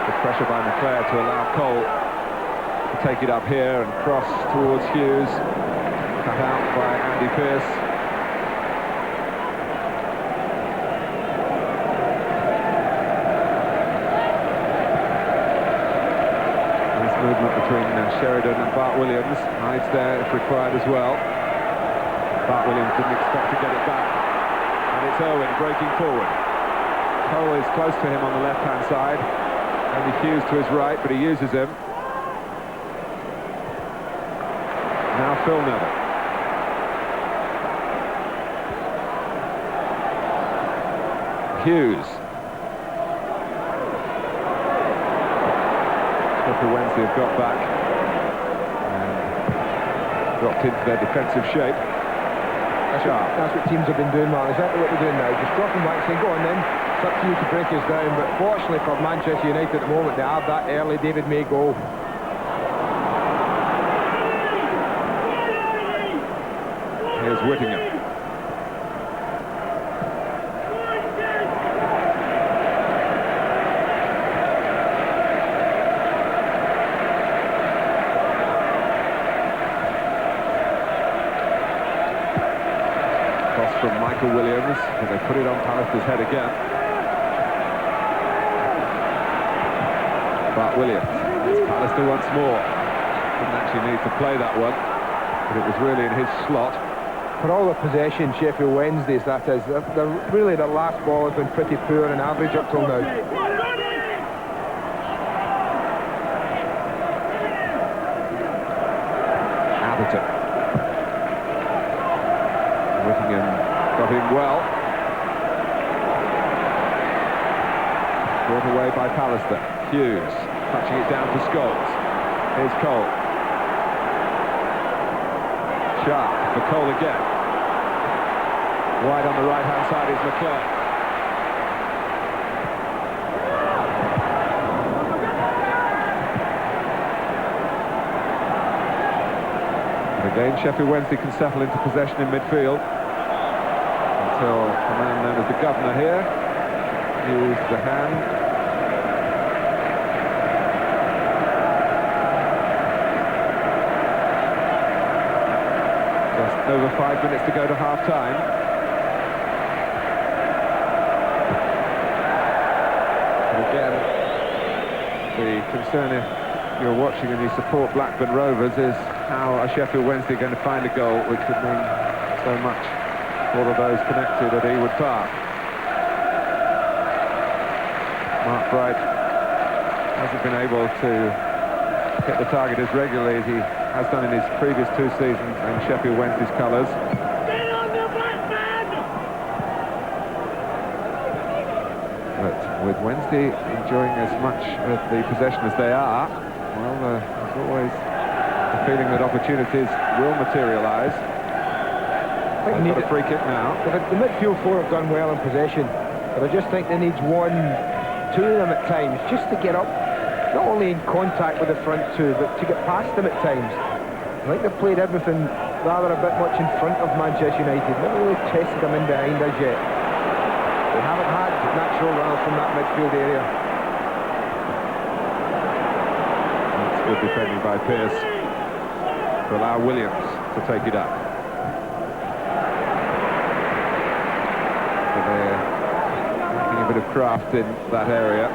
The pressure by McClare to allow Cole to take it up here and cross towards Hughes. Cut out by Andy Pearce. Nice movement between Sheridan and Bart Williams. Hides there if required as well. Bart Williams didn't expect to get it back. And it's Owen breaking forward. Cole is close to him on the left-hand side. Andy Hughes to his right, but he uses him. Now Phil Neville. Hughes. Sheffield Wednesday have got back and dropped into their defensive shape. That's what teams have been doing, Mark. Exactly what they're doing now. Just dropping back, saying, go on then. It's up to you to break us down. But fortunately for Manchester United at the moment, they have that early David May goal. Here's Whittingham. From Michael Williams, but they put it on Pallister's head again. Bart Williams, it's Pallister once more. Didn't actually need to play that one, but it was really in his slot. For all the possession, Sheffield Wednesdays, that is, really the last ball has been pretty poor and average up till now. Atherton. Whittingham got him well. Brought away by Pallister. Hughes touching it down to Scholes. Here's Cole. Sharp for Cole again. Wide on the right-hand side is McClare. Again, Sheffield Wednesday can settle into possession in midfield until the man known as the governor here used the hand. Just over 5 minutes to go to half-time. And again, the concern if you're watching and you support Blackburn Rovers is how are Sheffield Wednesday going to find a goal, which would mean so much for all of those connected at Ewood Park. Mark Bright hasn't been able to hit the target as regularly as he has done in his previous 2 seasons in Sheffield Wednesday's colours. But with Wednesday enjoying as much of the possession as they are, well, there's always the feeling that opportunities will materialise. They've got a free kick now. The midfield 4 have done well in possession, but I just think they need 1, 2 of them at times just to get up, not only in contact with the front 2, but to get past them at times. I think they've played everything rather a bit much in front of Manchester United, not really tested them in behind us yet. They haven't had natural runners from that midfield area. That's good defending by Pearce to allow Williams to take it up. So they're making a bit of craft in that area.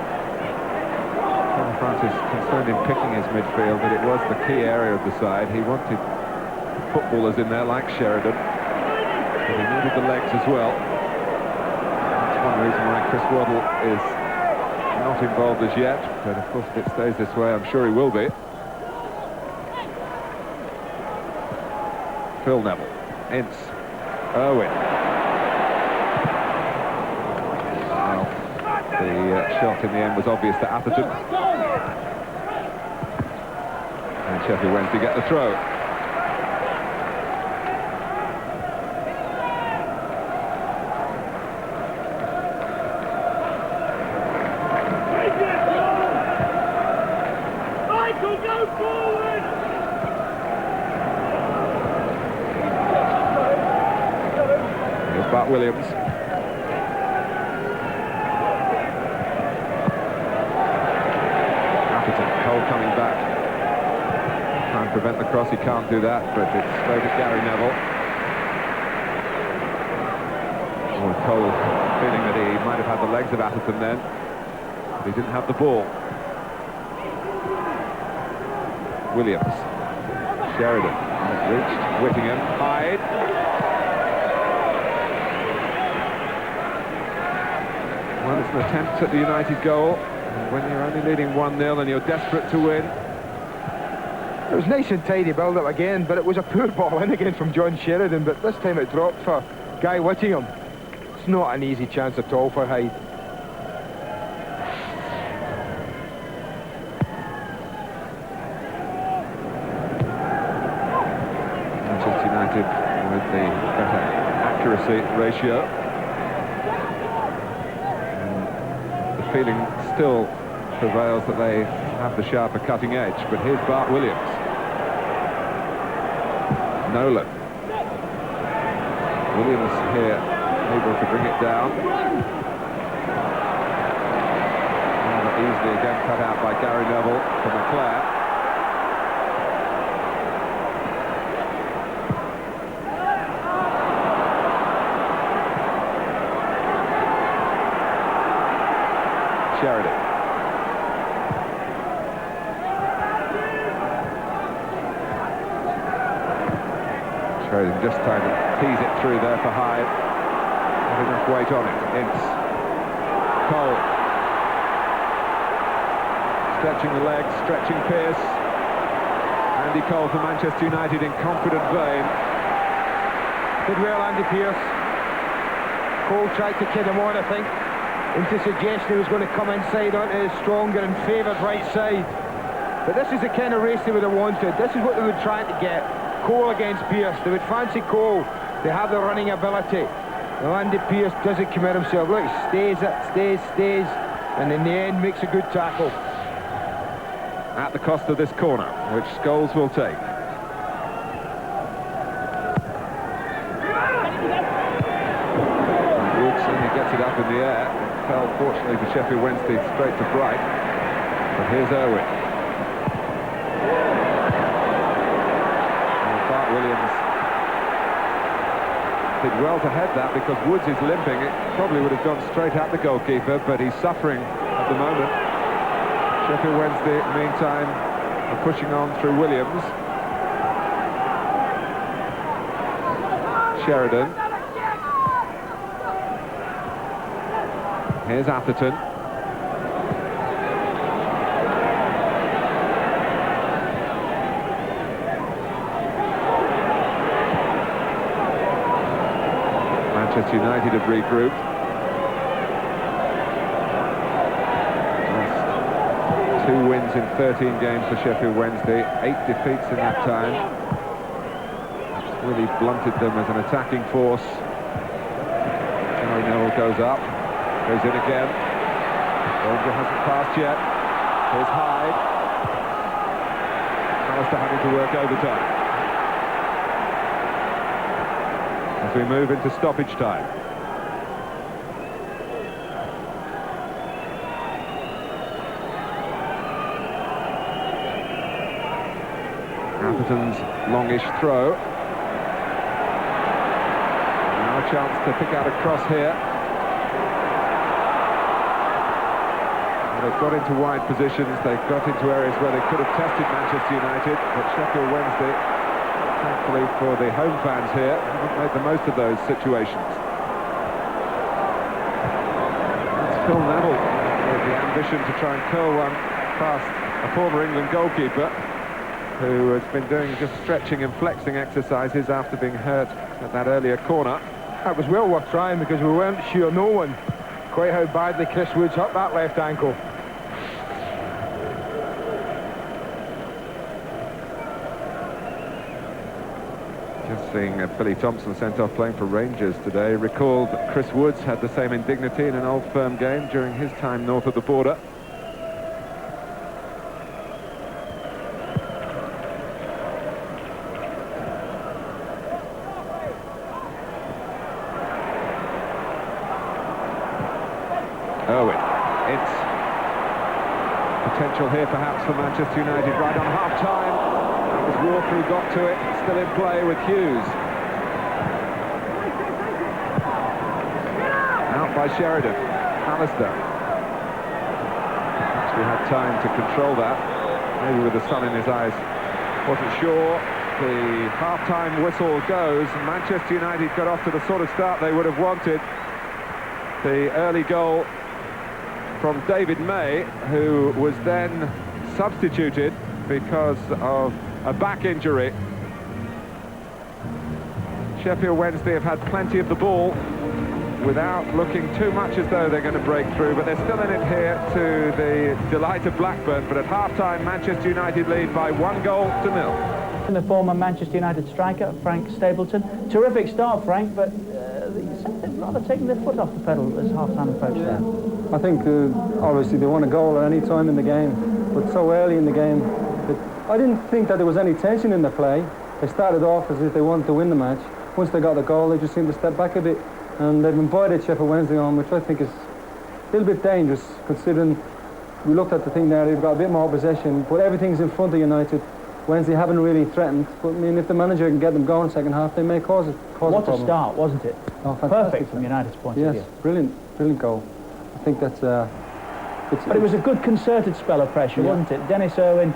Francis concerned in picking his midfield, but it was the key area of the side. He wanted footballers in there like Sheridan, but he needed the legs as well. That's one reason why Chris Waddle is not involved as yet, but of course if it stays this way, I'm sure he will be. Phil Neville, Ince, Irwin. Well, the shot in the end was obvious to Atherton. And Sheffield Wednesday get the throw. Michael, go forward! Here's Bart Williams. Coming back, trying to prevent the cross. He can't do that, but it's straight at Gary Neville. Oh, Cole feeling that he might have had the legs of Atherton then, but he didn't have the ball. Williams, Sheridan, reached, Whittingham, Hyde. Well, it's an attempt at the United goal. When you're only leading 1-0 and you're desperate to win. It was nice and tidy build-up again, but it was a poor ball in again from John Sheridan, but this time it dropped for Guy Whittingham. It's not an easy chance at all for Hyde. Manchester United with the better accuracy ratio. And the feeling still prevails that they have the sharper cutting edge, but here's Bart Williams. Nolan. Williams here able to bring it down. Rather easily again cut out by Gary Neville from McClare. Sheridan. Sheridan just trying to tease it through there for Hyde. Not enough weight on it. Ince. Cole. Stretching the legs, stretching Pearce. Andy Cole for Manchester United in confident vein. Did well, Andy Pearce. Cole tried to kid him on, I think, into suggestion he was going to come inside onto his stronger and favoured right side. But this is the kind of race they would have wanted. This is what they were trying to get. Cole against Pearce. They would fancy Cole. They have the running ability. Now Andy Pearce doesn't commit himself. Look, he stays, and in the end makes a good tackle. At the cost of this corner, which Scholes will take. gets it up in the air. It fell, fortunately for Sheffield Wednesday, straight to Bright. But here's Irwin. And Bart Williams did well to head that because Woods is limping. It probably would have gone straight at the goalkeeper, but he's suffering at the moment. Sheffield Wednesday, meantime, are pushing on through Williams. Sheridan. Here's Atherton. Manchester United have regrouped. Just 2 wins in 13 games for Sheffield Wednesday, 8 defeats in that time. It's really blunted them as an attacking force. Gary Neville goes up. Goes in again. Danger hasn't passed yet. Here's Hyde. Alistair having to work overtime. As we move into stoppage time. Atherton's longish throw. Now a chance to pick out a cross here. They've got into wide positions, they've got into areas where they could have tested Manchester United, but Sheffield Wednesday, thankfully for the home fans here, haven't made the most of those situations. That's Phil Neville with the ambition to try and curl one past a former England goalkeeper who has been doing just stretching and flexing exercises after being hurt at that earlier corner. That was well worth trying because we weren't sure, no one, quite how badly Chris Woods hurt that left ankle. Just seeing Billy Thompson sent off playing for Rangers today. Recalled that Chris Woods had the same indignity in an Old Firm game during his time north of the border. Owen, it's potential here perhaps for Manchester United right on half-time. As Walker who got to it, still in play with Hughes. Out by Sheridan. Alistair. Actually had time to control that. Maybe with the sun in his eyes. Wasn't sure. The half-time whistle goes. Manchester United got off to the sort of start they would have wanted. The early goal from David May, who was then substituted because of a back injury. Sheffield Wednesday have had plenty of the ball without looking too much as though they're going to break through, but they're still in it here to the delight of Blackburn. But at half-time, Manchester United lead by 1-0. The former Manchester United striker, Frank Stapleton. Terrific start, Frank, but something rather taking their foot off the pedal as half-time approached there. I think obviously they want a goal at any time in the game, but so early in the game, I didn't think that there was any tension in the play. They started off as if they wanted to win the match. Once they got the goal, they just seemed to step back a bit, and they've invited Sheffield Wednesday on, which I think is a little bit dangerous, considering we looked at the thing there, they've got a bit more possession, but everything's in front of United. Wednesday haven't really threatened, but I mean, if the manager can get them going second half, they may cause a problem. What a start, wasn't it? Oh, perfect from United's point of view. Yes, brilliant goal. I think that's... but it was a good concerted spell of pressure, wasn't it? Dennis Irwin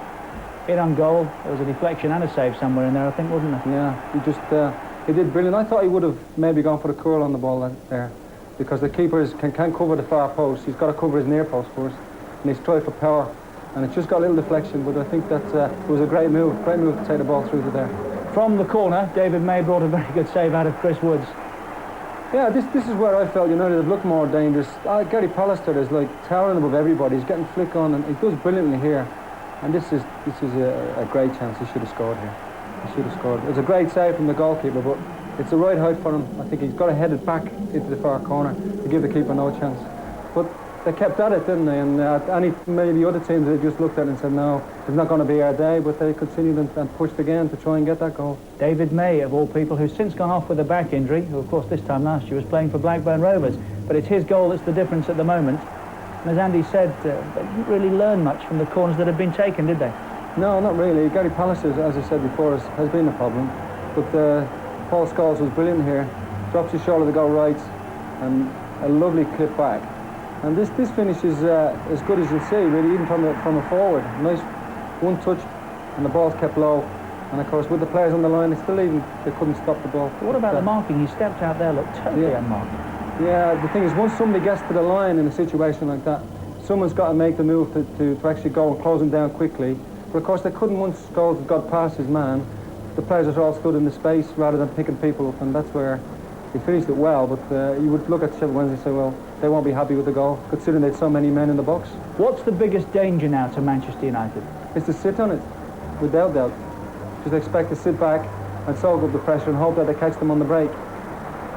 in on goal. There was a deflection and a save somewhere in there, I think, wasn't there? Yeah, he did brilliant. I thought he would have maybe gone for the curl on the ball there, because the keeper can't cover the far post. He's got to cover his near post first, and he's tried for power, and it just got a little deflection. But I think that it was a great move to take the ball through to there. From the corner, David May brought a very good save out of Chris Woods. Yeah, this is where I felt United have looked more dangerous. Gary Pallister is like towering above everybody. He's getting flick on, and he does brilliantly here. And this is a great chance. He should have scored here. He should have scored. It's a great save from the goalkeeper, but it's the right height for him. I think he's got to head it back into the far corner to give the keeper no chance. But they kept at it, didn't they? And maybe other teams, they just looked at it and said, no, it's not going to be our day, but they continued and pushed again to try and get that goal. David May, of all people, who's since gone off with a back injury, who, of course, this time last year was playing for Blackburn Rovers. but it's his goal that's the difference at the moment. And as Andy said, they didn't really learn much from the corners that have been taken, did they? No, not really. Gary Pallister, as I said before, has been a problem. But Paul Scholes was brilliant here. Drops his shoulder to go right, and a lovely clip back. And this finish is as good as you'll see, really, even from a forward. Nice one touch, and the ball's kept low. And of course, with the players on the line, they couldn't stop the ball. But what about the marking? He stepped out there, looked totally unmarked. Yeah, the thing is, once somebody gets to the line in a situation like that, someone's got to make the move to actually go and close him down quickly. But of course, they couldn't once Scholes got past his man. The players are all stood in the space rather than picking people up, and that's where he finished it well. But you would look at Sheffield Wednesday and say, well, they won't be happy with the goal, considering they had so many men in the box. What's the biggest danger now to Manchester United? It's to sit on it, without doubt. Just expect to sit back and soak up the pressure and hope that they catch them on the break.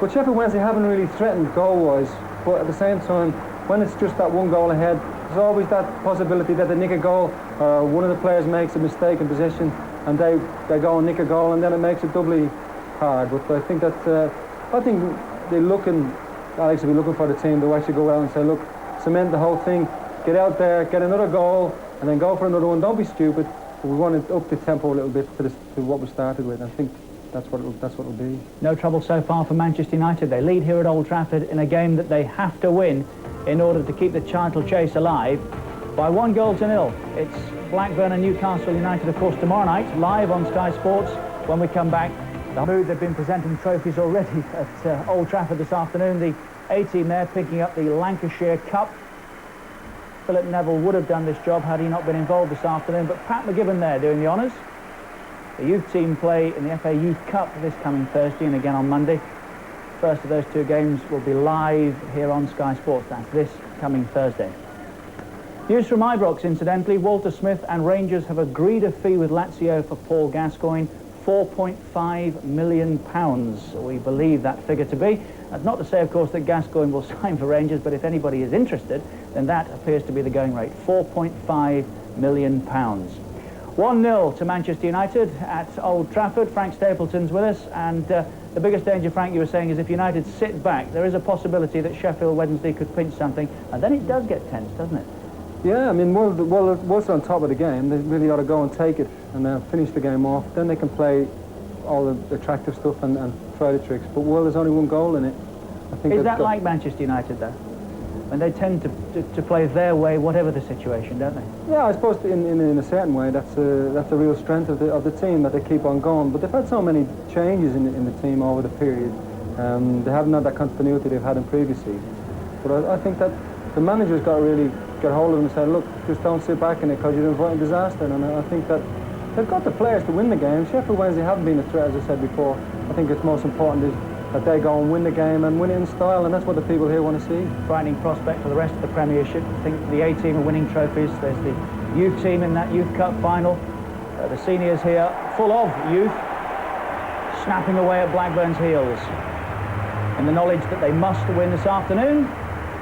But Sheffield Wednesday haven't really threatened goal-wise, but at the same time, when it's just that one goal ahead, there's always that possibility that they nick a goal, or one of the players makes a mistake in possession, and they go and nick a goal, and then it makes it doubly hard. But I think that Alex will be looking for the team to actually go out and say, look, cement the whole thing, get out there, get another goal, and then go for another one. Don't be stupid. But we want to up the tempo a little bit to what we started with. I think that's what it'll be. No trouble so far for Manchester United. They lead here at Old Trafford in a game that they have to win in order to keep the title chase alive by 1-0. It's Blackburn and Newcastle United, of course, tomorrow night, live on Sky Sports when we come back. The mood, they've been presenting trophies already at Old Trafford this afternoon. The A-team there picking up the Lancashire Cup. Philip Neville would have done this job had he not been involved this afternoon, but Pat McGibbon there doing the honours. The youth team play in the FA Youth Cup this coming Thursday and again on Monday. First of those two games will be live here on Sky Sports. That's this coming Thursday. News from Ibrox, incidentally. Walter Smith and Rangers have agreed a fee with Lazio for Paul Gascoigne, £4.5 million, we believe that figure to be. That's not to say, of course, that Gascoigne will sign for Rangers, but if anybody is interested, then that appears to be the going rate, £4.5 million. 1-0 to Manchester United at Old Trafford. Frank Stapleton's with us, and the biggest danger, Frank, you were saying, is if United sit back, there is a possibility that Sheffield Wednesday could pinch something, and then it does get tense, doesn't it? Yeah, I mean, once they're on top of the game, they really ought to go and take it and finish the game off. Then they can play all the attractive stuff and try the tricks. But there's only one goal in it. I think is that like Manchester United, though? And they tend to play their way, whatever the situation, don't they? Yeah, I suppose in a certain way, that's a real strength of the team, that they keep on going. But they've had so many changes in the team over the period. They haven't had that continuity they've had in previous seasons. But I think that the manager's got to really get hold of them and say, look, just don't sit back in it because you're inviting disaster. And I think that they've got the players to win the game. Sheffield Wednesday haven't been a threat, as I said before. I think it's most important is that they go and win the game and win it in style, and that's what the people here want to see. Frightening prospect for the rest of the Premiership. I think the A-team are winning trophies. There's the youth team in that Youth Cup final. The seniors here, full of youth, snapping away at Blackburn's heels in the knowledge that they must win this afternoon,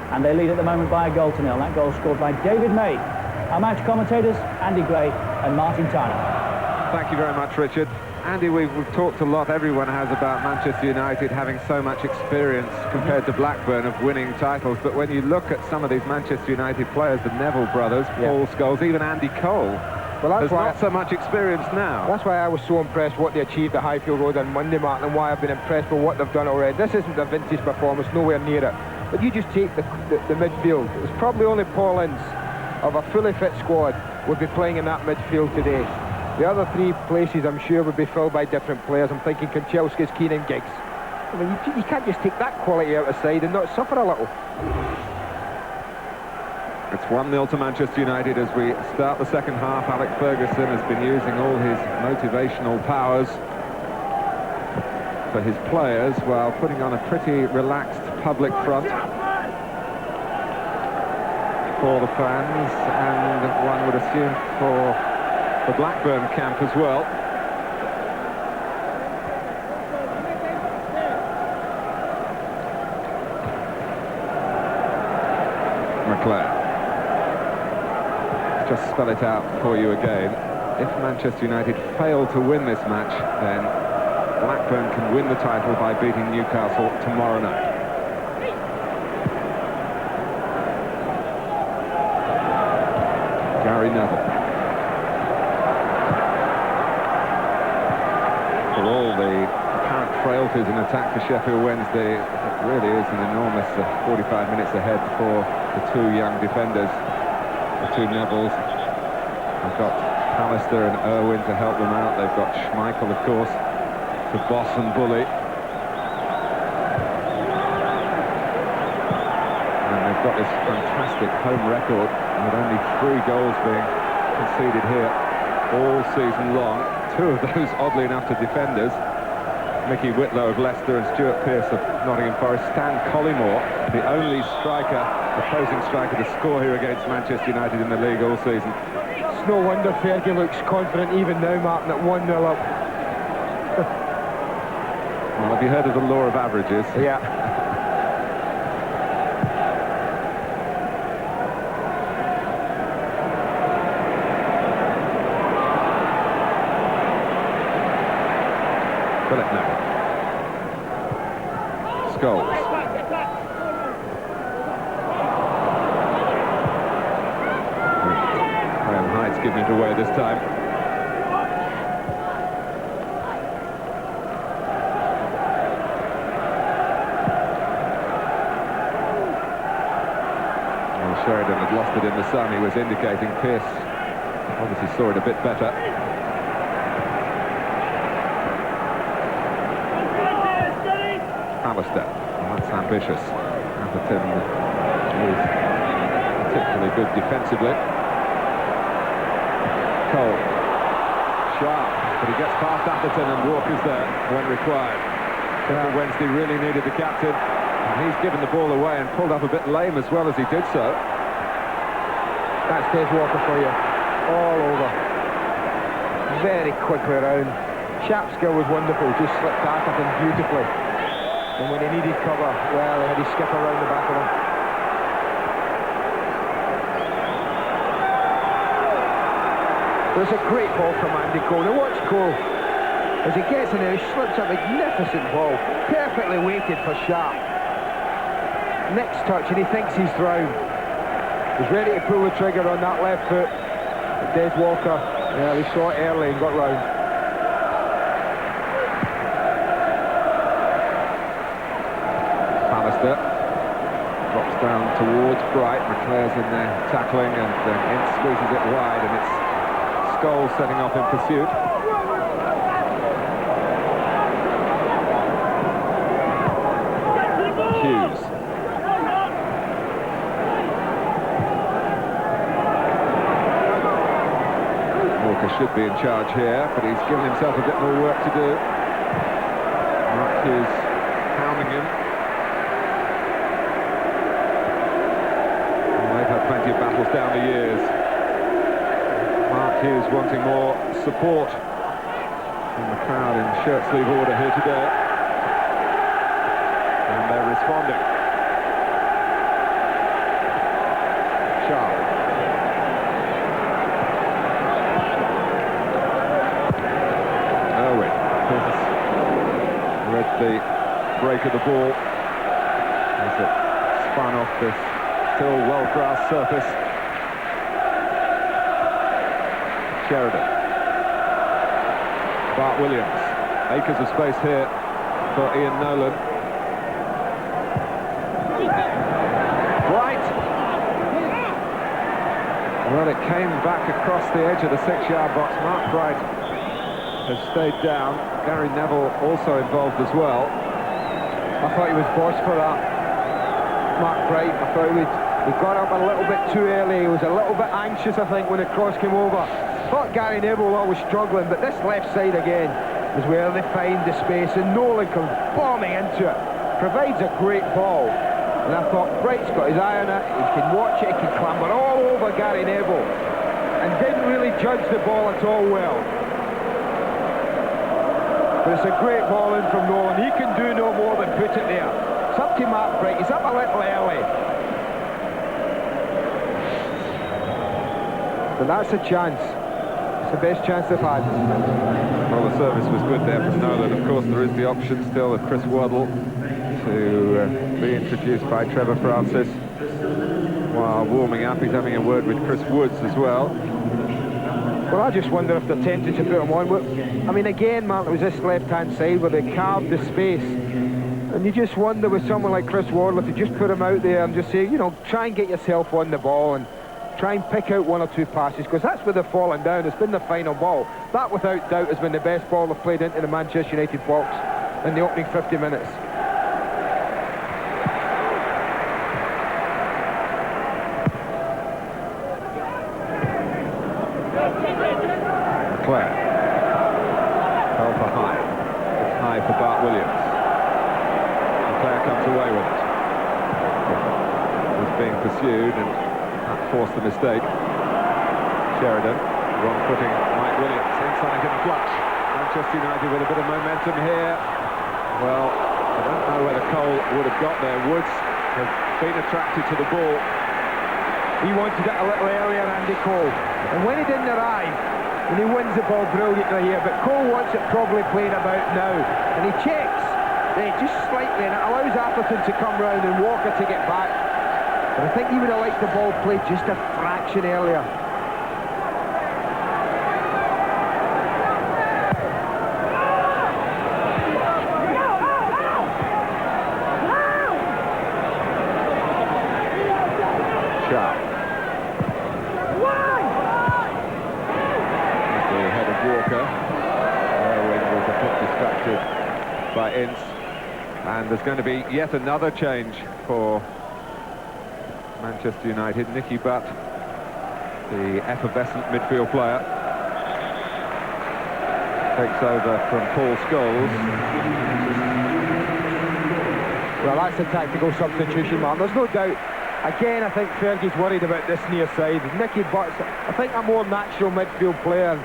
and they lead at the moment by 1-0. That goal scored by David May. Our match commentators, Andy Gray and Martin Tyler. Thank you very much, Richard. Andy, we've talked a lot, everyone has, about Manchester United having so much experience compared to Blackburn of winning titles, but when you look at some of these Manchester United players, the Neville brothers, Paul Scholes, even Andy Cole, there's not so much experience now. That's why I was so impressed what they achieved at Highfield Road on Monday, Martin, and why I've been impressed with what they've done already. This isn't a vintage performance, nowhere near it. But you just take the midfield. It's probably only Paul Ince of a fully fit squad would be playing in that midfield today. The other three places, I'm sure, would be filled by different players. I'm thinking Kanchelskis, Keane and Giggs. I mean, you can't just take that quality out of side and not suffer a little. It's 1-0 to Manchester United as we start the second half. Alex Ferguson has been using all his motivational powers for his players while putting on a pretty relaxed public front for the fans, and one would assume for the Blackburn camp as well. McLeod. Just spell it out for you again. If Manchester United fail to win this match, then Blackburn can win the title by beating Newcastle tomorrow night. Neville. For all the apparent frailties in attack for Sheffield Wednesday, it really is an enormous 45 minutes ahead for the two young defenders, the two Nevilles. They've got Pallister and Irwin to help them out. They've got Schmeichel, of course, to boss and bully. And they've got this fantastic home record with only 3 goals being conceded here all season long. 2 of those, oddly enough, to defenders. Mickey Whitlow of Leicester and Stuart Pearce of Nottingham Forest. Stan Collymore, the only opposing striker to score here against Manchester United in the league all season. It's no wonder Fergie looks confident even now, Martin, at 1-0 up. Well, have you heard of the law of averages? Yeah. Philip Neville. Scholes. Graham Hyde's given it away this time. Well, Sheridan had lost it in the sun. He was indicating Pearce obviously saw it a bit better. Pallister, that's ambitious. Atherton is particularly good defensively. Cole, sharp, but he gets past Atherton and Walker's there when required. Sheffield Wednesday really needed the captain, and he's given the ball away and pulled up a bit lame as well as he did so. That's Des Walker for you, all over. Very quickly around. Sharp skill was wonderful, just slipped Atherton beautifully. And when he needed cover, well, he had his skip around the back of him. There's a great ball from Andy Cole. Now watch Cole. As he gets in there, he slips a magnificent ball. Perfectly weighted for Sharp. Next touch, and he thinks he's thrown. He's ready to pull the trigger on that left foot. But Des Walker, yeah, he saw it early and got round. Drops down towards Bright. McClare's in there tackling, and Ince squeezes it wide, and it's Scholes setting off in pursuit. Hughes. Walker should be in charge here, but he's given himself a bit more work to do. Mark Hughes hounding him. Plenty of battles down the years. Mark Hughes wanting more support from the crowd in shirt-sleeve order here today. And they're responding. Sharp. Irwin read the break of the ball as it spun off this still well-grassed surface. Sheridan. Bart Williams. Acres of space here for Ian Nolan. Bright. Well, it came back across the edge of the 6-yard box. Mark Bright has stayed down. Gary Neville also involved as well. I thought he was boss for that. Mark Bright, I thought he got up a little bit too early. He was a little bit anxious, I think, when the cross came over. I thought Gary Neville was struggling, but this left side again is where they find the space, and Nolan comes bombing into it. Provides a great ball. And I thought, Bright's got his eye on it, he can watch it, he can clamber all over Gary Neville. And didn't really judge the ball at all well. But it's a great ball in from Nolan. He can do no more than put it there. It's up to Mark Bright. He's up a little early. So that's a chance. It's the best chance they've had. Well, the service was good there from Nolan. Of course, there is the option still of Chris Waddle to be introduced by Trevor Francis. while warming up. He's having a word with Chris Woods as well. Well, I just wonder if they're tempted to put him on. I mean, again, Mark, it was this left-hand side where they carved the space. And you just wonder with someone like Chris Wardle to just put him out there and just say, you know, try and get yourself on the ball and try and pick out one or two passes, because that's where they've fallen down. It's been the final ball. That, without doubt, has been the best ball they've played into the Manchester United box in the opening 50 minutes. Claire. Held for high. It's high for Bart Williams. And Claire comes away with it. He's being pursued and that forced the mistake. Sheridan, wrong footing, Mike Williams, inside him flush. Manchester United with a bit of momentum here. Well, I don't know whether Cole would have got there. Woods has been attracted to the ball. He wanted it a little earlier, Andy Cole. And when he didn't arrive, and he wins the ball brilliantly here, but Cole wants it probably played about now. And he checks just slightly, and it allows Atherton to come round and Walker to get back. But I think he would have liked the ball played just a fraction earlier. Sharp. The head of Walker. Irwin was a bit distracted by Ince. And there's going to be yet another change for Manchester United. Nicky Butt, the effervescent midfield player, takes over from Paul Scholes. Well, that's a tactical substitution, Mark. There's no doubt. Again, I think Fergie's worried about this near side. Nicky Butt's, I think, a more natural midfield player,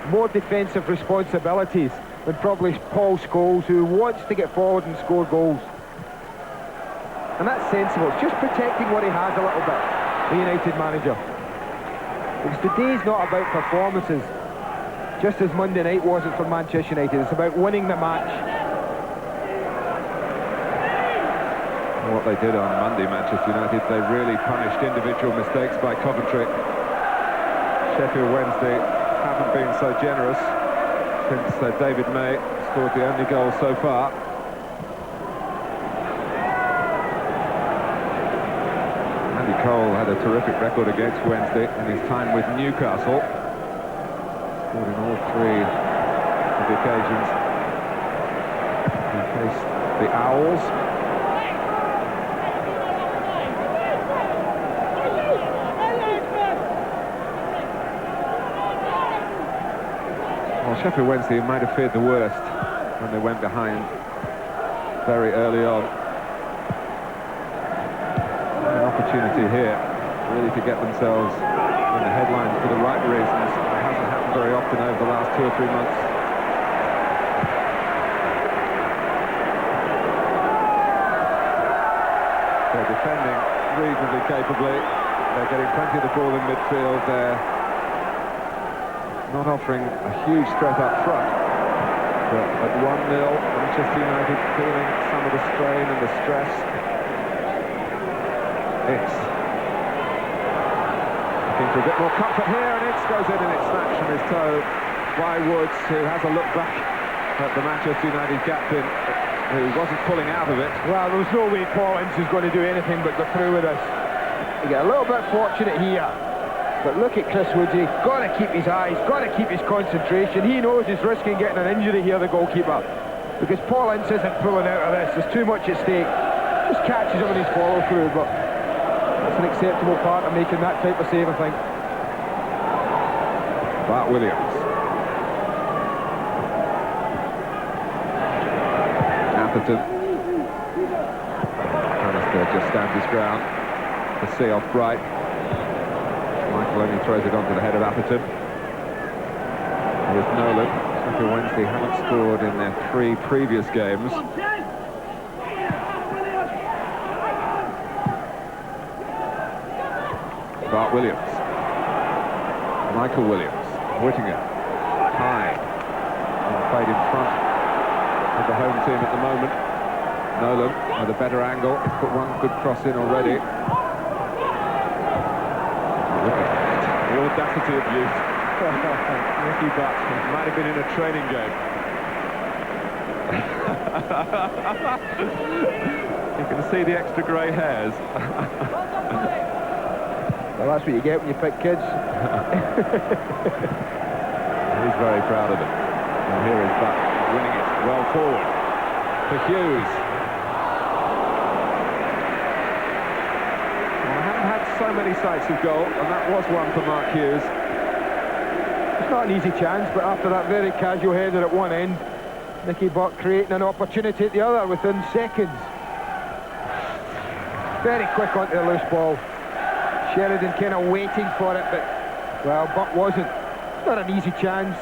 more defensive responsibilities than probably Paul Scholes, who wants to get forward and score goals. And that's sensible. It's just protecting what he has a little bit, the United manager. Because today's not about performances, just as Monday night wasn't for Manchester United. It's about winning the match. What they did on Monday, Manchester United, they really punished individual mistakes by Coventry. Sheffield Wednesday haven't been so generous since David May scored the only goal so far. Andy Cole had a terrific record against Wednesday in his time with Newcastle. Scored in all three of the occasions. He faced the Owls. Well, Sheffield Wednesday might have feared the worst when they went behind very early on. An opportunity here, really, to get themselves in the headlines for the right reasons. It hasn't happened very often over the last 2 or 3 months. They're defending reasonably capably. They're getting plenty of the ball in midfield. They're not offering a huge threat up front. But at 1-0, Manchester United feeling some of the strain and the stress. It's looking for a bit more comfort here, and it goes in and it's snatched from his toe by Woods, who has a look back at the Manchester United captain, who wasn't pulling out of it. Well, there was no way Paul Ince is going to do anything but go through with this. You get a little bit fortunate here, but look at Chris Woods. He's got to keep his eyes, got to keep his concentration. He knows he's risking getting an injury here, the goalkeeper, because Paul Ince isn't pulling out of this. There's too much at stake. Just catches him in his follow-through, but that's an acceptable part of making that type of save, I think. Bart Williams. Atherton. Alistair just stands his ground to see off Bright. Michael only throws it onto the head of Atherton. Here's Nolan. Sheffield Wednesday haven't scored in their 3 previous games. Bart Williams. Michael Williams. Whittingham. High. Played in front of the home team at the moment. Nolan with a better angle. He's put one good cross in already. audacity of youth. Nicky Butt might have been in a training game. You can see the extra grey hairs. Well, that's what you get when you pick kids. He's very proud of them. And here is Butt winning it well forward for Hughes. Well, I haven't had so many sights of goal, and that was one for Mark Hughes. It's not an easy chance, but after that very casual header at one end, Nicky Butt creating an opportunity at the other within seconds. Very quick onto the loose ball. Sheridan kind of waiting for it, but, well, Butt wasn't. It's not an easy chance.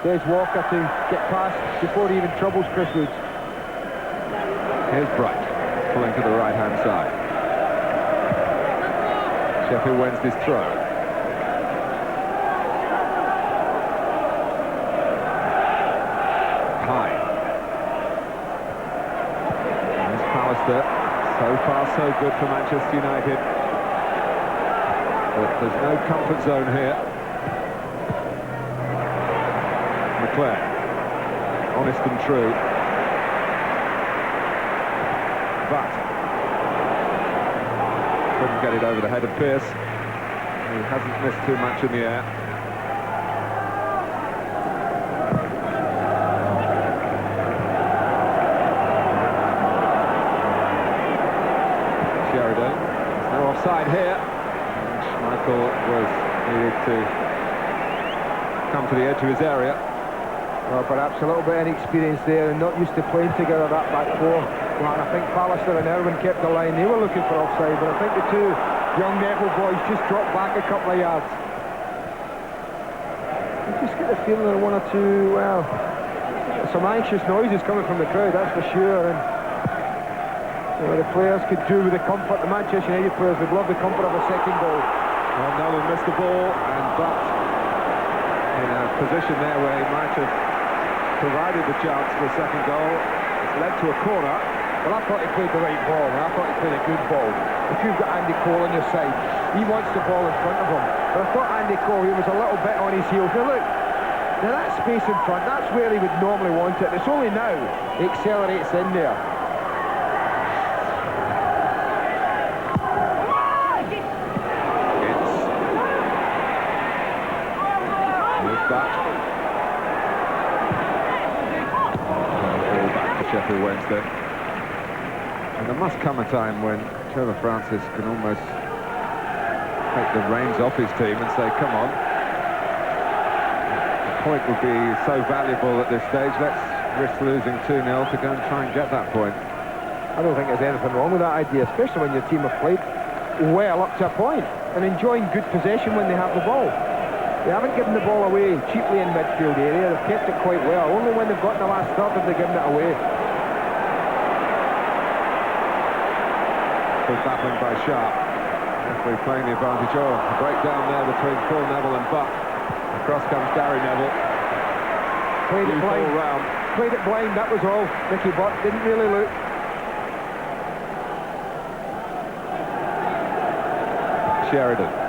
Des Walker to get past before he even troubles Chris Woods. Here's Bright, pulling to the right-hand side. Sheffield Wednesday's throw. High. There's Pallister. So far, so good for Manchester United. But there's no comfort zone here. McClair, honest and true. But couldn't get it over the head of Pearce. He hasn't missed too much in the air. Sheridan, there's no offside here. Michael was needed to come to the edge of his area. Well, perhaps a little bit inexperienced there and not used to playing together that back four. Well, I think Pallister and Irwin kept the line. They were looking for offside, but I think the two young Neville boys just dropped back a couple of yards. You just get the feeling that one or two, well, some anxious noises coming from the crowd, that's for sure. And you know, the players could do with the comfort. The Manchester United players would love the comfort of a second goal. Well, Nolan missed the ball, and Butt in a position there where he might have provided the chance for a second goal. It's led to a corner. Well, I thought he played the right ball, and I thought he played a good ball. If you've got Andy Cole on your side, he wants the ball in front of him. But I thought Andy Cole, he was a little bit on his heels. Now look, now that space in front, that's where he would normally want it. It's only now he accelerates in there. Sheffield Wednesday. And there must come a time when Trevor Francis can almost take the reins off his team and say, come on. The point would be so valuable at this stage. Let's risk losing 2-0 to go and try and get that point. I don't think there's anything wrong with that idea, especially when your team have played well up to a point and enjoying good possession when they have the ball. They haven't given the ball away cheaply in midfield area. They've kept it quite well. Only when they've got in the last third have they given it away. Good battling by Sharp. Referee playing the advantage. Oh, a breakdown there between Phil Neville and Butt. Across comes Gary Neville. Played it blind. Round. Played it blind, that was all. Nicky Butt didn't really look. Sheridan.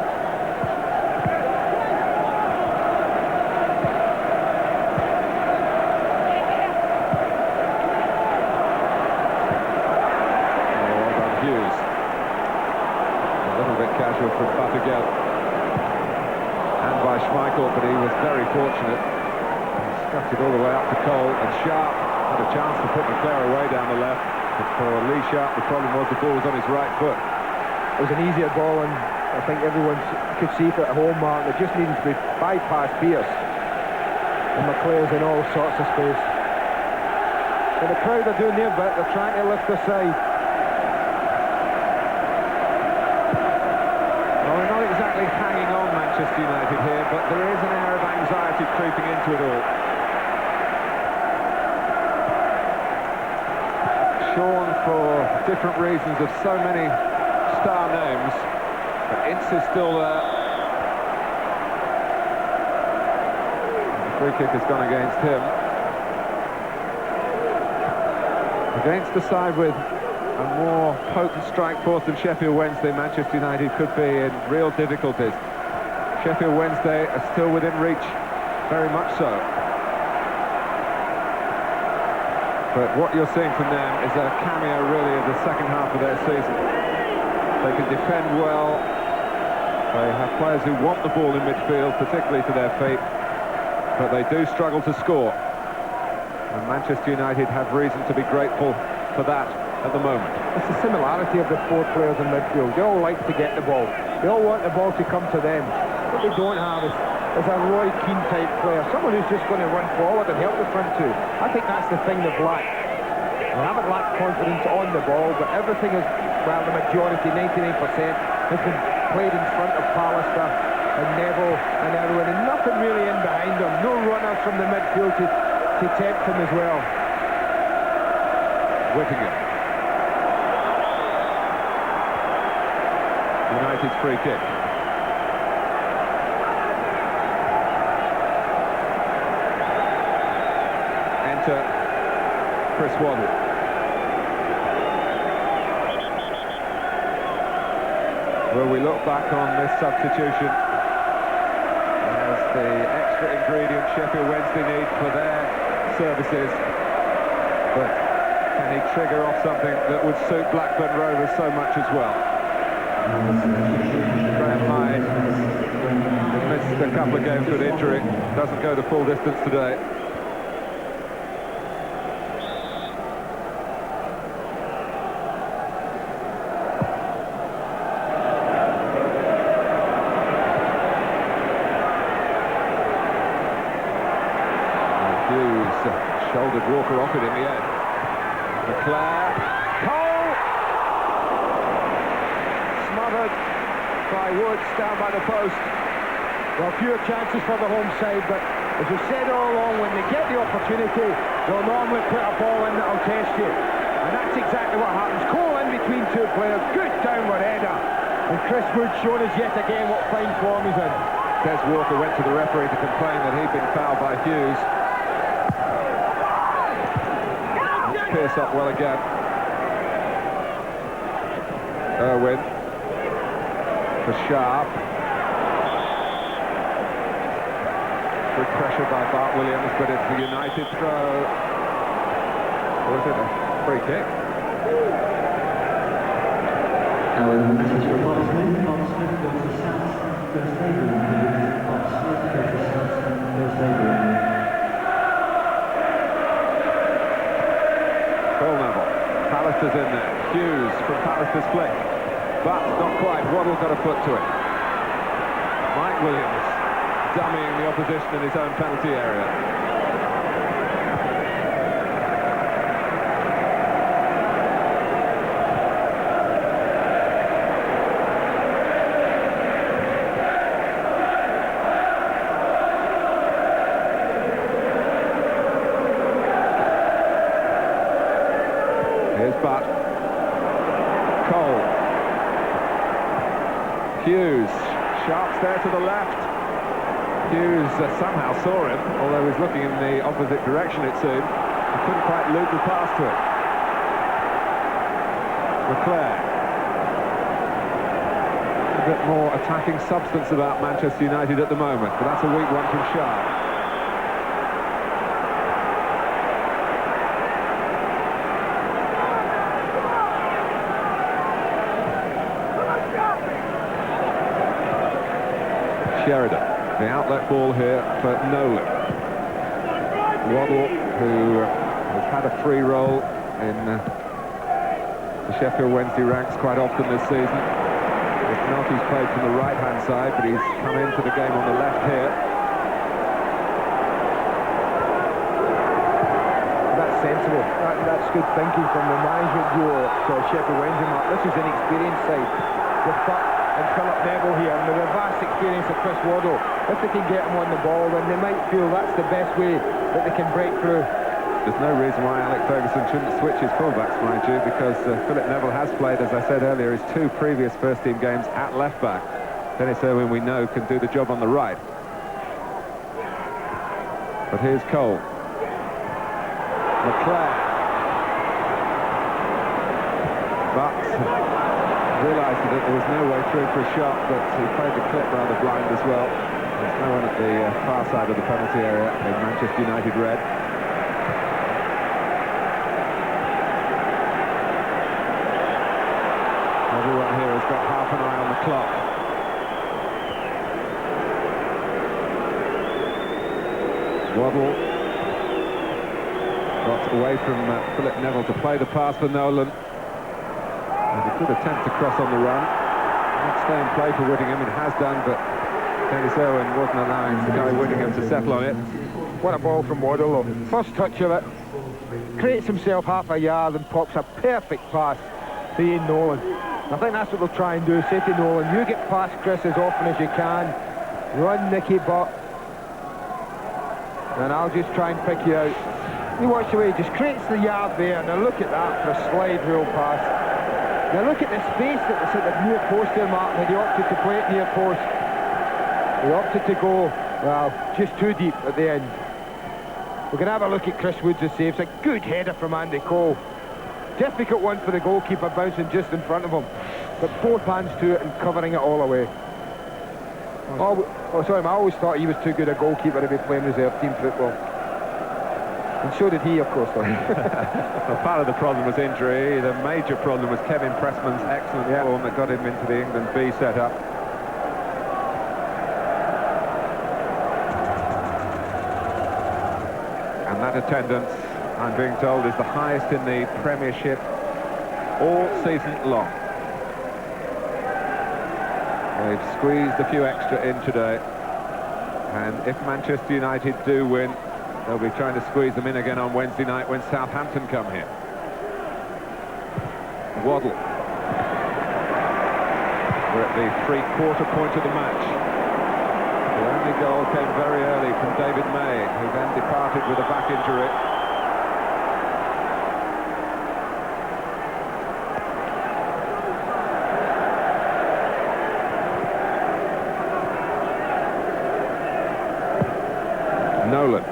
Casual from Butt again, and by Schmeichel, but he was very fortunate. He stuck it all the way up to Cole, and Sharp had a chance to put McClair away down the left, but for Lee Sharp the problem was the ball was on his right foot. It was an easier ball, and I think everyone could see it at home, Mark. It just needed to be bypassed Pearce, and McClair's in all sorts of space. So the crowd are doing their bit, they're trying to lift the side. Exactly hanging on Manchester United here, but there is an air of anxiety creeping into it all. Shorn for different reasons of so many star names, but Ince is still there. The free kick has gone against him. Against the side with a more potent strike force than Sheffield Wednesday, Manchester United could be in real difficulties. Sheffield Wednesday are still within reach, very much so. But what you're seeing from them is a cameo, really, of the second half of their season. They can defend well. They have players who want the ball in midfield, particularly to their feet, but they do struggle to score. And Manchester United have reason to be grateful for that at the moment. It's the similarity of the four players in midfield. They all like to get the ball. They all want the ball to come to them. What they don't have is a Roy Keane type player, someone who's just going to run forward and help the front two. I think that's the thing they've lacked. They haven't lacked confidence on the ball, but everything is, well, the majority, 99%, has been played in front of Pallister and Neville and Irwin, and nothing really in behind them. No runners from the midfield to tempt him as well. Whittingham. United's free kick. Enter Chris Waddle. Will we look back on this substitution as the extra ingredient Sheffield Wednesday need for their services? But can he trigger off something that would suit Blackburn Rovers so much as well? Graham Hyde missed a couple of games with injury, doesn't go the full distance today. Shouldered Walker off it in the end. McClare. Cole! Smothered by Woods down by the post. Well, fewer chances for the home side, but as we said all along, when they get the opportunity, they'll normally put a ball in that'll test you. And that's exactly what happens. Cole in between two players, good downward header. And Chris Wood showing us yet again what fine form he's in. Des Walker went to the referee to complain that he'd been fouled by Hughes. Pierce up well again. Irwin for Sharp. Good pressure by Bart Williams, but it's a United throw. Or is it a free kick? Now in the message for Bob Smith. Bob Smith goes to South Stadium. Bob Smith goes to South Stadium. Pallister's in there. Hughes from Pallister's flick. But not quite. Waddle got a foot to it. Mike Williams dummying the opposition in his own penalty area. Here's Butt. Cole. Hughes. Sharp's there to the left. Hughes somehow saw him, although he was looking in the opposite direction, it seemed. He couldn't quite loop the pass to it. McClare. A bit more attacking substance about Manchester United at the moment, but that's a weak one from Sharp. Sheridan, the outlet ball here for Nolan. Waddle, who has had a free role in the Sheffield Wednesday ranks quite often this season. If not, he's played from the right-hand side, but he's come into the game on the left here. That's sensible. That's good thinking from the management duo for Sheffield Wednesday. This is an experienced side. With Butt and Philip Neville here, and with the vast experience of Chris Waddle, if they can get him on the ball, then they might feel that's the best way that they can break through. There's no reason why Alec Ferguson shouldn't switch his fullbacks, mind you, because Philip Neville has played, as I said earlier, his two previous first-team games at left-back. Dennis Irwin, we know, can do the job on the right. But here's Cole. McClare. But realised that there was no way through for a shot, but he played the clip rather blind as well. There's no one at the far side of the penalty area in Manchester United red. Everyone here has got half an eye on the clock. Waddle got away from Philip Neville to play the pass for Nolan. And he could attempt to cross on the run. Not stay in play for Whittingham, it has done, but Dennis Owen wasn't allowing Gary Whittingham to settle on it. What a ball from Waddle, though. First touch of it, creates himself half a yard and pops a perfect pass to Ian Nolan. I think that's what they'll try and do, say to Nolan, you get past Chris as often as you can, run Nicky Butt, and I'll just try and pick you out. You watch the way he just creates the yard there. Now look at that for a slide rule pass. Now look at the space that was at the near post there, Martin, and he opted to play it near post. He opted to go, well, just too deep at the end. We're going to have a look at Chris Woods' saves. A good header from Andy Cole. Difficult one for the goalkeeper, bouncing just in front of him. But both hands to it and covering it all away. Oh, sorry, I always thought he was too good a goalkeeper to be playing reserve team football. And so did he, of course. Well, part of the problem was injury. The major problem was Kevin Pressman's excellent form that got him into the England B setup. And that attendance, I'm being told, is the highest in the Premiership all season long. They've squeezed a few extra in today, and if Manchester United do win, they'll be trying to squeeze them in again on Wednesday night when Southampton come here. Waddle. We're at the three-quarter point of the match. The only goal came very early from David May, who then departed with a back injury. Nolan.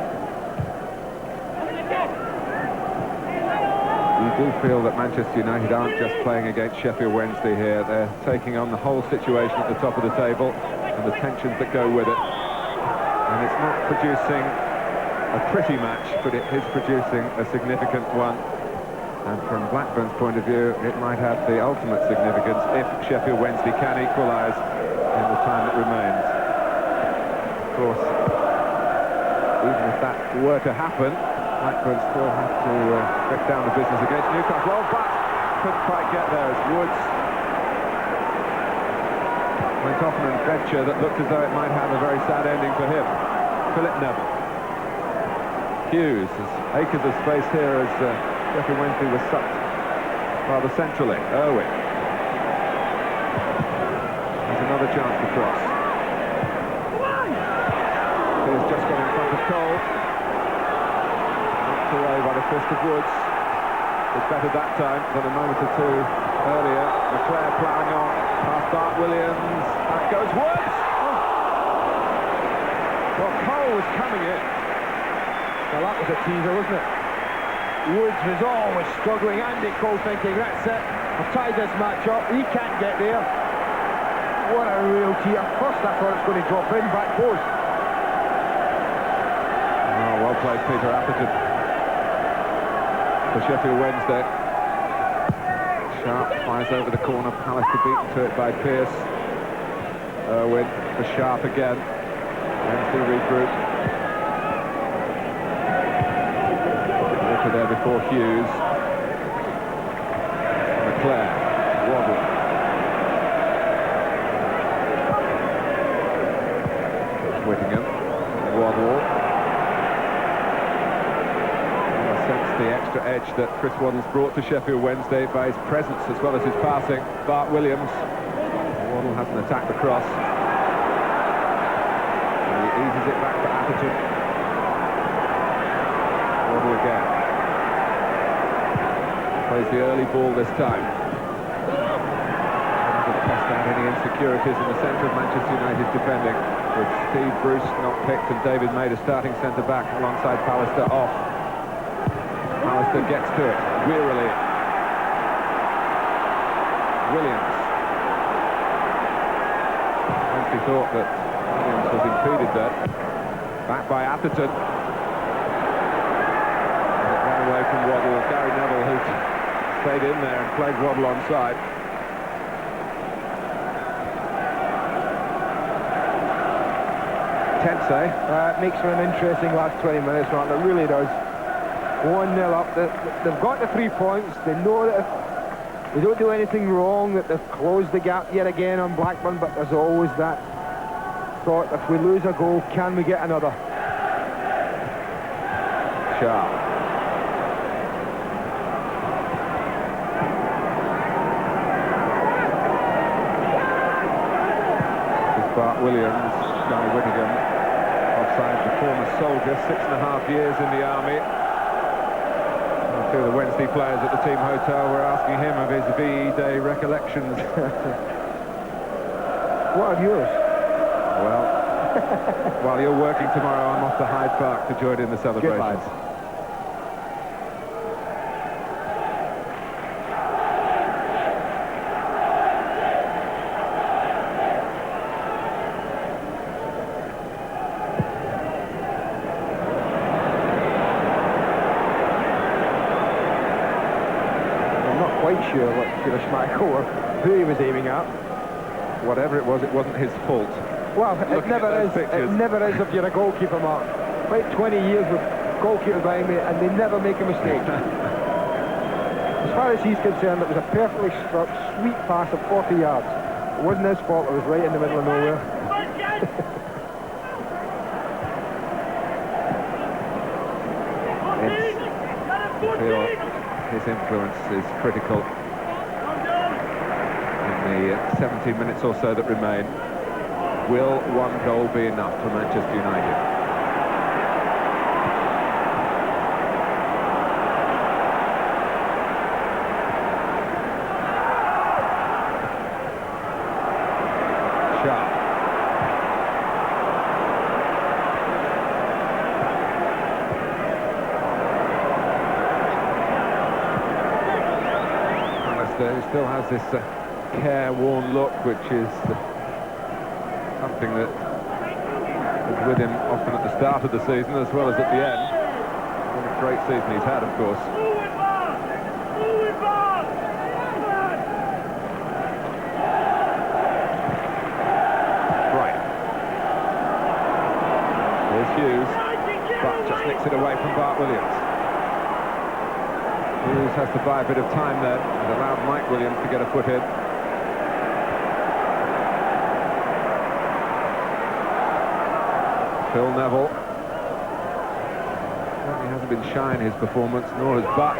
You do feel that Manchester United aren't just playing against Sheffield Wednesday here. They're taking on the whole situation at the top of the table and the tensions that go with it. And it's not producing a pretty match, but it is producing a significant one. And from Blackburn's point of view, it might have the ultimate significance if Sheffield Wednesday can equalise in the time that remains. Of course, even if that were to happen, Blackburn still have to break down the business against Newcastle. Oh, but couldn't quite get there as Woods went off an adventure that looked as though it might have a very sad ending for him. Philip Neville. Hughes, there's acres of space here as Sheffield Wednesday was sucked rather centrally. Irwin has another chance to cross. He's just got in front of Cole. Knocked away by the fist of Woods. It's better that time than a moment or two earlier. McClare ploughing on past Bart Williams. Back goes Woods! Oh. Well, Cole was coming in. Well, that was a teaser, wasn't it? Woods was always struggling. Andy Cole thinking, that's it, I've tied this match up. He can't get there. What a real tear. First I thought it's going to drop in, back post. Well played, Peter Atherton for Sheffield Wednesday. Sharp flies over the corner, Pallister beaten to it by Pearce. Irwin for Sharp again. Wednesday regroup. Walker there before Hughes. McClare, Waddle. Whittingham, Waddle. The extra edge that Chris Waddle's brought to Sheffield Wednesday by his presence as well as his passing. Bart Williams. Waddle hasn't attacked the cross. And he eases it back to Atherton. Waddle again. Plays the early ball this time. To test out any insecurities in the centre of Manchester United's defending, with Steve Bruce not picked and David May, the starting centre-back, alongside Pallister off. Pallister gets to it, wearily. Williams he thought that Williams was impeded there. Back by Atherton. Ran away from Waddle. Gary Neville, who's stayed in there and played Waddle onside. Tense, eh? It makes for an interesting last 20 minutes, Mark. It really does. 1-0 up. They've got the 3 points. They know that if they don't do anything wrong, that they've closed the gap yet again on Blackburn, but there's always that thought, if we lose a goal, can we get another? Sharp. Bart Williams, Johnny Whittingham, offside the former soldier, 6.5 years in the army. And two of the Wednesday players at the team hotel were asking him of his VE Day recollections. What are yours? Well, while you're working tomorrow, I'm off to Hyde Park to join in the celebrations. Goodbye. Sure what Schmeichel or who he was aiming at. Whatever it wasn't his fault. Well, it never is. It never is if you're a goalkeeper, Mark. About 20 years with goalkeepers behind me, and they never make a mistake. As far as he's concerned, it was a perfectly struck, sweet pass of 40 yards. It wasn't his fault. It was right in the middle of nowhere. His influence is critical in the 17 minutes or so that remain. Will one goal be enough for Manchester United? Sharp. He still has this careworn look, which is something that was with him often at the start of the season as well as at the end. What a great season he's had, of course. Right. Here's Hughes, but just nicks it away from Bart Williams. Hughes has to buy a bit of time there and allowed Mike Williams to get a foot in. Phil Neville. He hasn't been shy in his performance, nor has Butt.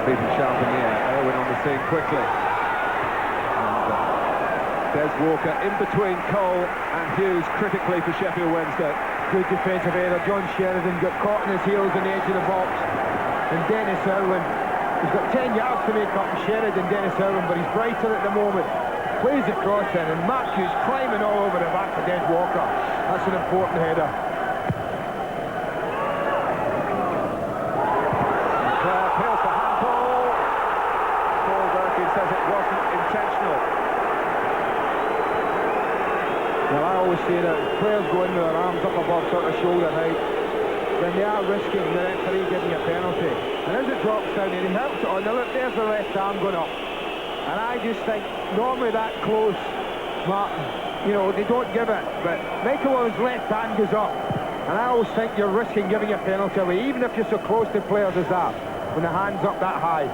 Beaten sharp in the air. Irwin on the scene quickly. And Des Walker in between Cole and Hughes critically for Sheffield Wednesday. Good defensive error. John Sheridan got caught on his heels on the edge of the box. And Dennis Irwin, he's got 10 yards to make up to Sheridan, Dennis Irwin, but he's brighter at the moment. Plays the cross in, and Matthews climbing all over the back of Des Walker. That's an important header. Sinclair appeals for handball. Paul Durkin says it wasn't intentional. Well, I always say that players go in with their arms up above sort of shoulder height, then they are risking the referee giving a penalty. And as it drops down here, he helps it on. Now look, there's the left arm going up. And I just think, normally that close, Martin, you know, they don't give it. But Michael Owen's left hand goes up. And I always think you're risking giving a penalty away, even if you're so close to players as that, when the hand's up that high.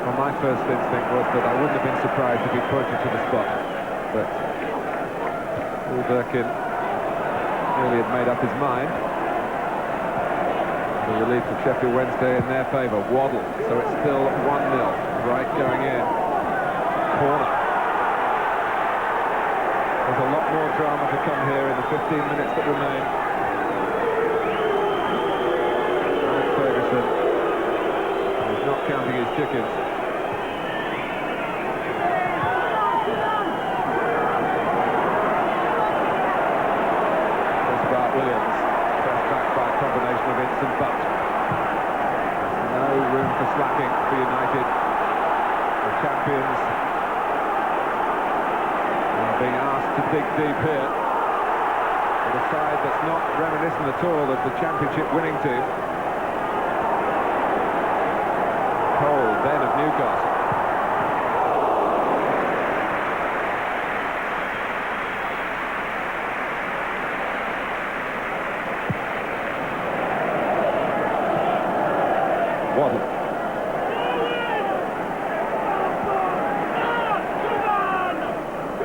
Well, my first instinct was that I wouldn't have been surprised if he pointed to the spot. But Paul Durkin really had made up his mind. The relief of Sheffield Wednesday in their favour. Waddle, so it's still 1-0. Right going in. Corner. There's a lot more drama to come here in the 15 minutes that remain. Alex Ferguson is not counting his chickens. Williams, pressed back by a combination of Ince and Butt. No room for slacking for United, the champions being asked to dig deep here. With a side that's not reminiscent at all of the Championship winning team. Cole, then of Newcastle. Waddle.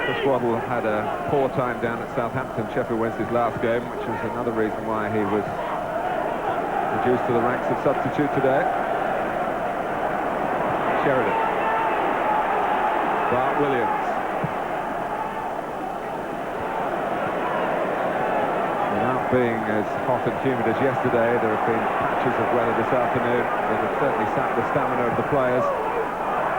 Chris Waddle had a poor time down at Southampton, Sheffield Wednesday's last game, which was another reason why he was reduced to the ranks of substitute today. Sheridan. Bart Williams. Without being as hot and humid as yesterday, there have been patches of weather this afternoon that have certainly sapped the stamina of the players.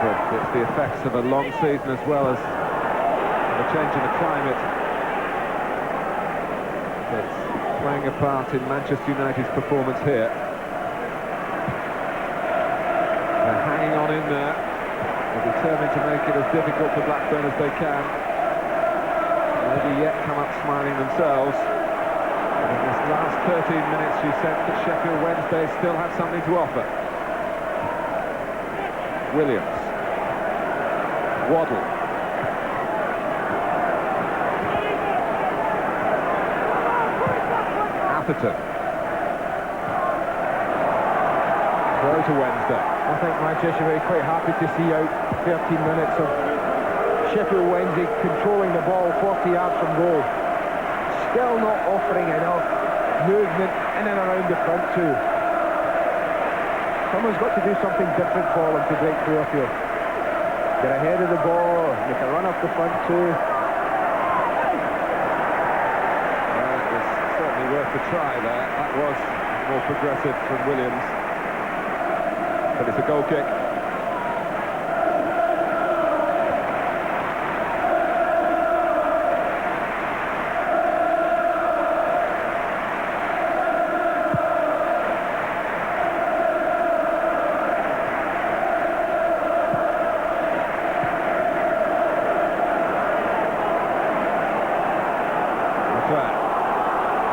But it's the effects of a long season as well as a change in the climate that's playing a part in Manchester United's performance here. They're hanging on in there. They're determined to make it as difficult for Blackburn as they can. Maybe yet come up smiling themselves. But in this last 13 minutes, you sense that Sheffield Wednesday still have something to offer. Williams. Waddle. Atherton. Throw to Wednesday. I think Manchester will be quite happy to see out 13 minutes of Sheffield Wednesday controlling the ball 40 yards from goal. Still not offering enough movement in and around the front two. Someone's got to do something different for them to break through here. Get ahead of the ball, make a run off the front two. Worth a try there. That was more progressive from Williams, but it's a goal kick.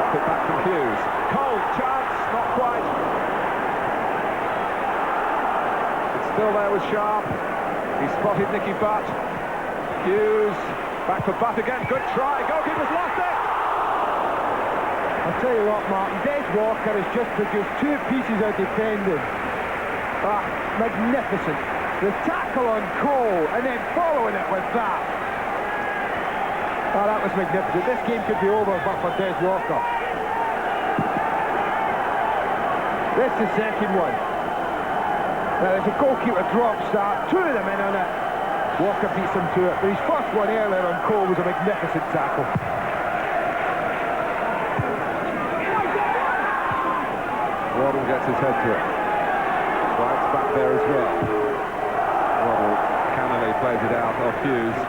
It back from Hughes. Cole, chance, not quite. It's still there with Sharp. He spotted Nicky Butt. Hughes, back for Butt again. Good try. Goalkeeper's lost it. I'll tell you what, Martin, Des Walker has just produced two pieces of defending. Magnificent. The tackle on Cole and then following it with that. Oh, that was magnificent. This game could be over but for Des Walker. This is the second one. Now, as the goalkeeper drops that, two of them in on it. Walker beats him to it, but his first one earlier on Cole was a magnificent tackle. Waddle gets his head to it. White's back there as well. Waddle cannily plays it out off Hughes.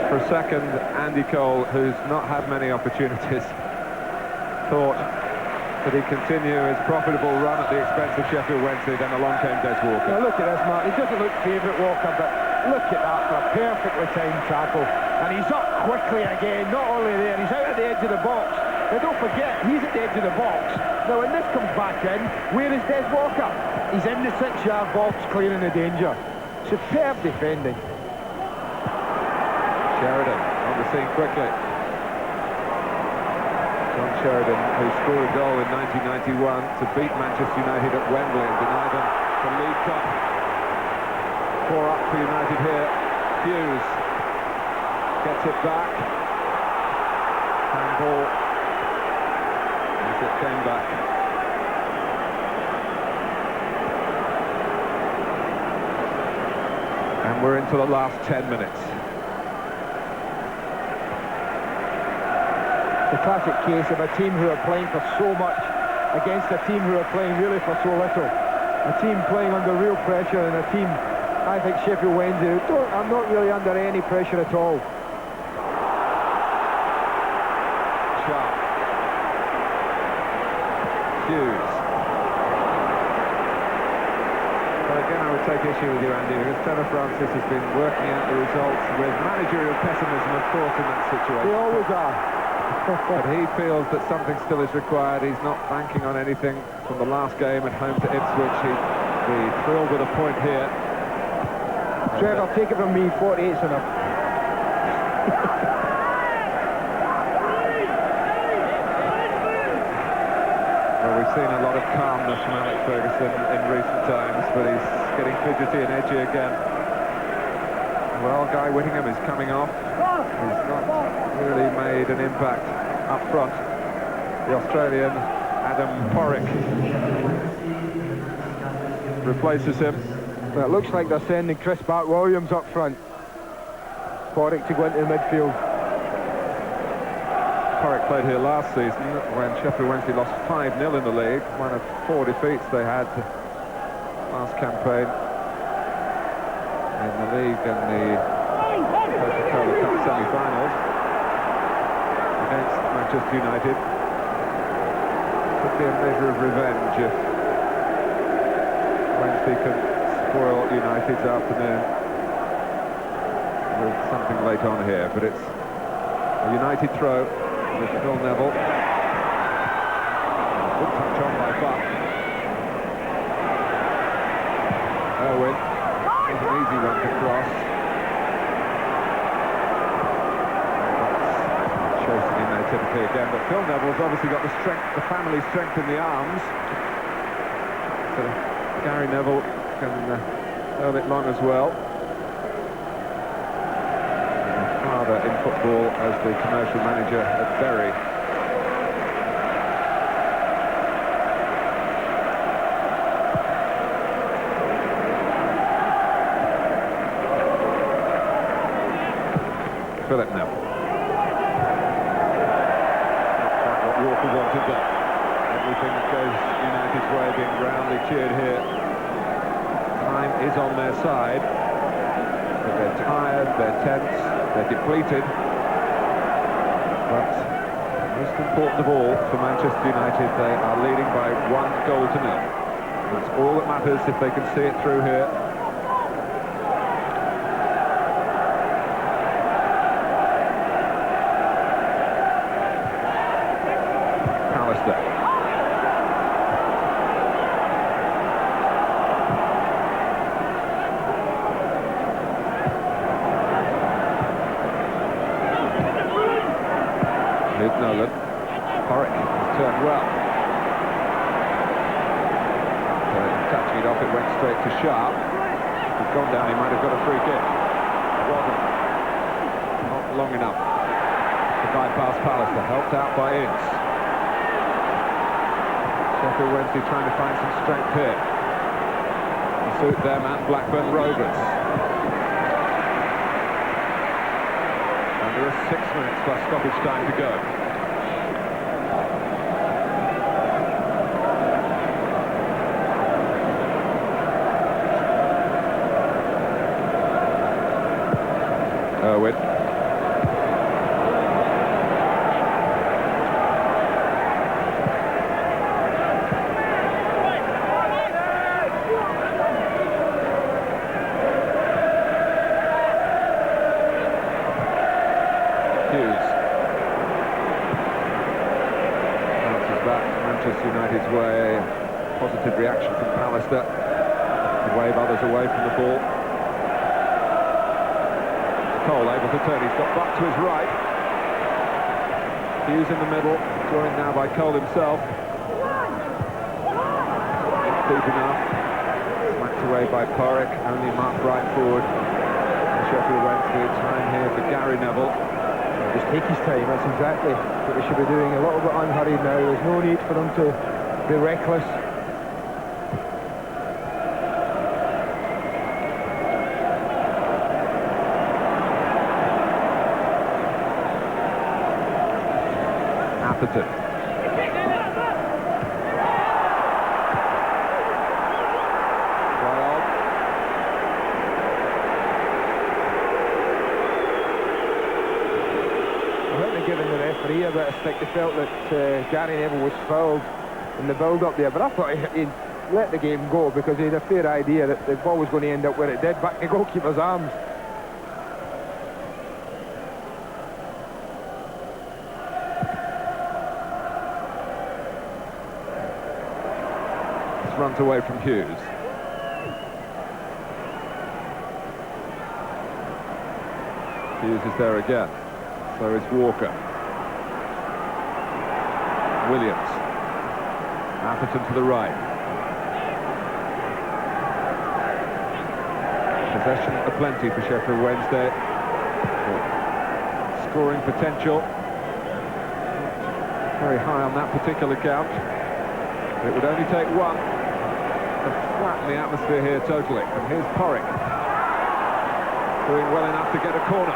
For a second, Andy Cole, who's not had many opportunities, thought that he'd continue his profitable run at the expense of Sheffield Wednesday, then along came Des Walker. Now look at this, Mark. He doesn't look favourite, Walker, but look at that for a perfectly timed tackle. And he's up quickly again, not only there, he's out at the edge of the box. Now don't forget, he's at the edge of the box. Now when this comes back in, where is Des Walker? He's in the 6-yard box, clearing the danger. Superb defending. Sheridan on the scene quickly. John Sheridan, who scored a goal in 1991 to beat Manchester United at Wembley and deny them the League Cup. 4 up for United here. Hughes gets it back. Handball as it came back. And we're into the last 10 minutes. The classic case of a team who are playing for so much against a team who are playing really for so little. A team playing under real pressure and a team, I think Sheffield Wednesday, are not really under any pressure at all. Sharp. Hughes. But again, I would take issue with you, Andy, because Trevor Francis has been working out the results with managerial pessimism, of course, in that situation. They always are. But he feels that something still is required. He's not banking on anything from the last game at home to Ipswich. He'd be thrilled with a point here. Trevor, take it from me, 48's enough. Well, we've seen a lot of calmness from Alex Ferguson in recent times, but he's getting fidgety and edgy again. Well, Guy Whittingham is coming off. He's not really made an impact up front. The Australian Adam Porrick replaces him. Well, it looks like they're sending Chris Bart-Williams up front. Porrick to go into the midfield. Porrick played here last season when Sheffield Wednesday lost 5-0 in the league, one of 4 defeats they had last campaign in the league and the Coca-Cola Cup semi-finals against Manchester United. Could be a measure of revenge if Wednesday can spoil United's afternoon with something late on here, but it's a United throw with Phil Neville. Good touch on by Buck. Owen, it's an easy one to cross. Buck's chasing in there typically again, but Phil Neville's obviously got the strength, the family strength in the arms. So Gary Neville can earn it long as well. His father in football as the commercial manager at Bury. Philip Neville. Not quite what Walker wanted, but everything that goes United's way being roundly cheered here. Time is on their side, but they're tired, they're tense, they're depleted. But most important of all for Manchester United, they are leading by 1-0. That's all that matters if they can see it through here. Nolan. Porrick has turned well. Touching it off, it went straight to Sharp. If he'd gone down, he might have got a free kick. It wasn't. Not long enough to bypass Pallister, helped out by Ince. Sheffield Wednesday trying to find some strength here to suit them and Blackburn Rovers. And there are 6 minutes plus stoppage time to go. Owen. Bounces back Manchester United's way. Positive reaction from Pallister to wave others away from the ball. Cole able to turn, he's got Buck to his right. Hughes in the middle, joined now by Cole himself. Deep enough. Smacked away by Porrick, only marked right forward. Sheffield Wednesday, time here for Gary Neville. Just take his time, that's exactly what they should be doing. A little bit unhurried now, there's no need for them to be reckless. Atherton. Giving the referee a bit of stick. They felt that Gary Neville was fouled in the build-up there, but I thought let the game go, because he had a fair idea that the ball was going to end up where it did, back in the goalkeeper's arms. It's runs away from Hughes. Hughes is there again. So is Walker. Williams. Atherton to the right. Possession aplenty for Sheffield Wednesday. Scoring potential. Very high on that particular count. It would only take one to flatten the atmosphere here totally. And here's Porrick. Doing well enough to get a corner.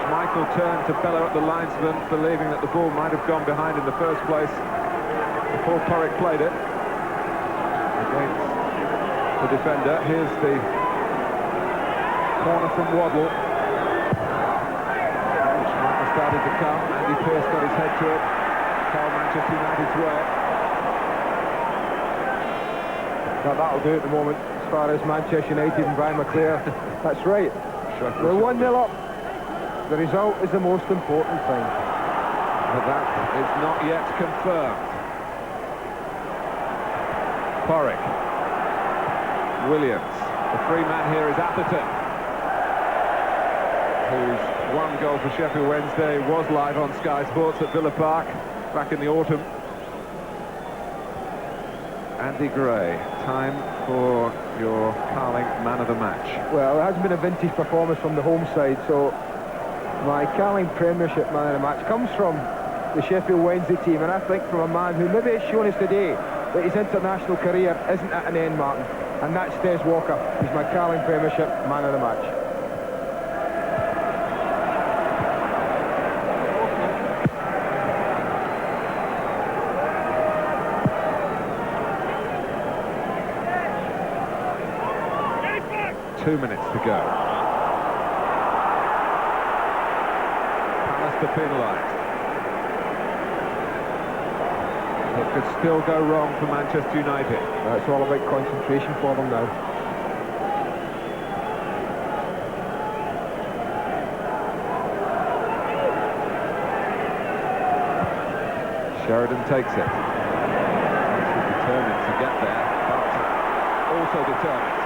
Schmeichel turned to bellow at the linesman, believing that the ball might have gone behind in the first place before Porrick played it against the defender. Here's the corner from Waddle. Schmeichel started to come. Andy Pearce got his head to it. Tell Manchester United's way. Now that'll do at the moment, as far as Manchester United and Brian McClare. That's right. We're 1-0 up. The result is the most important thing. But that is not yet confirmed. Porrick. Williams. The free man here is Atherton, whose one goal for Sheffield Wednesday was live on Sky Sports at Villa Park back in the autumn. Andy Gray, time for your Carling man of the match. Well, it hasn't been a vintage performance from the home side, so my Carling Premiership man of the match comes from the Sheffield Wednesday team, and I think from a man who maybe has shown us today that his international career isn't at an end, Martin, and that's Des Walker. He's my Carling Premiership man of the match. 2 minutes to go. Palace to penalise. It could still go wrong for Manchester United. It's all about concentration for them now. Sheridan takes it. He's determined to get there, but also determined.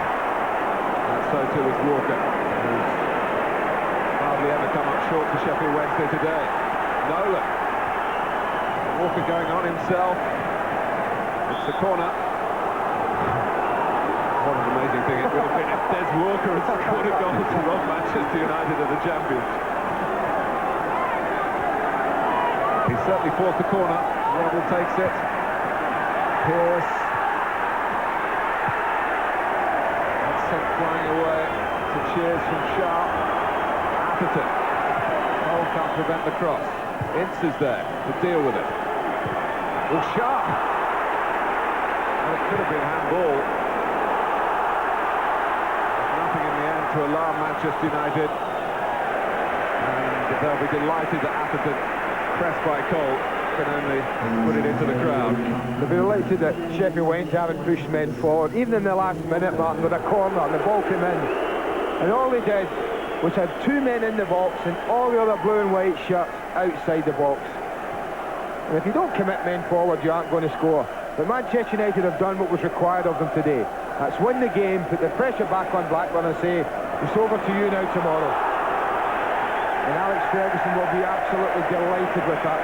And so too is Walker, who's hardly ever come up short for Sheffield Wednesday today. Nolan. Walker going on himself. It's the corner. What an amazing thing it would have been if Des Walker had scored a goal to rob Manchester United of the champions. He's certainly forced the corner. Waddle takes it. Pearce. That's sent flying away to cheers from Sharp. Atherton. Cole can't prevent the cross. Ince is there to deal with it. Well, Sharp. Well, it could have been handball. Nothing in the end to alarm Manchester United. And they'll be delighted that Atherton, pressed by Cole, can only put it into the crowd. They'll be delighted that Sheffield Wednesday haven't pushed men forward, even in the last minute, Martin, with a corner, and the ball came in. And all they did was had two men in the box and all the other blue and white shirts outside the box. And if you don't commit men forward, you aren't going to score. But Manchester United have done what was required of them today. That's win the game, put the pressure back on Blackburn and say, it's over to you now tomorrow. And Alex Ferguson will be absolutely delighted with that.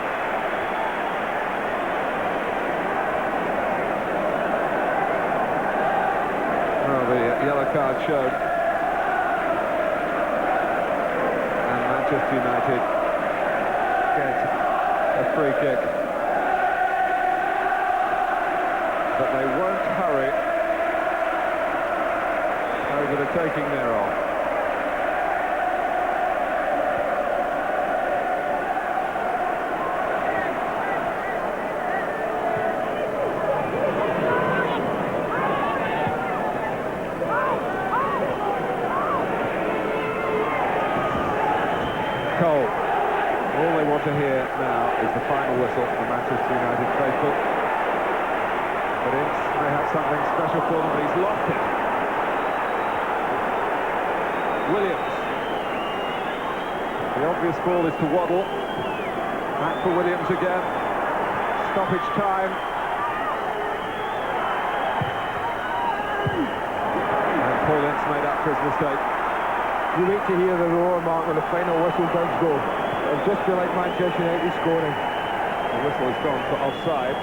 Well, the yellow card showed. And Manchester United get a free kick. But they won't hurry over the taking thereof. Cole. All they want to hear now is the final whistle for Manchester United faithful. But Ince They have something special for them, but he's lost it. Williams. The obvious ball is to Waddle. Back for Williams again. Stoppage time. And Paul Ince made up for his mistake. You wait to hear the roar, Mark, when the final whistle does go. It'll just feel like Manchester United scoring. The whistle has gone for offside.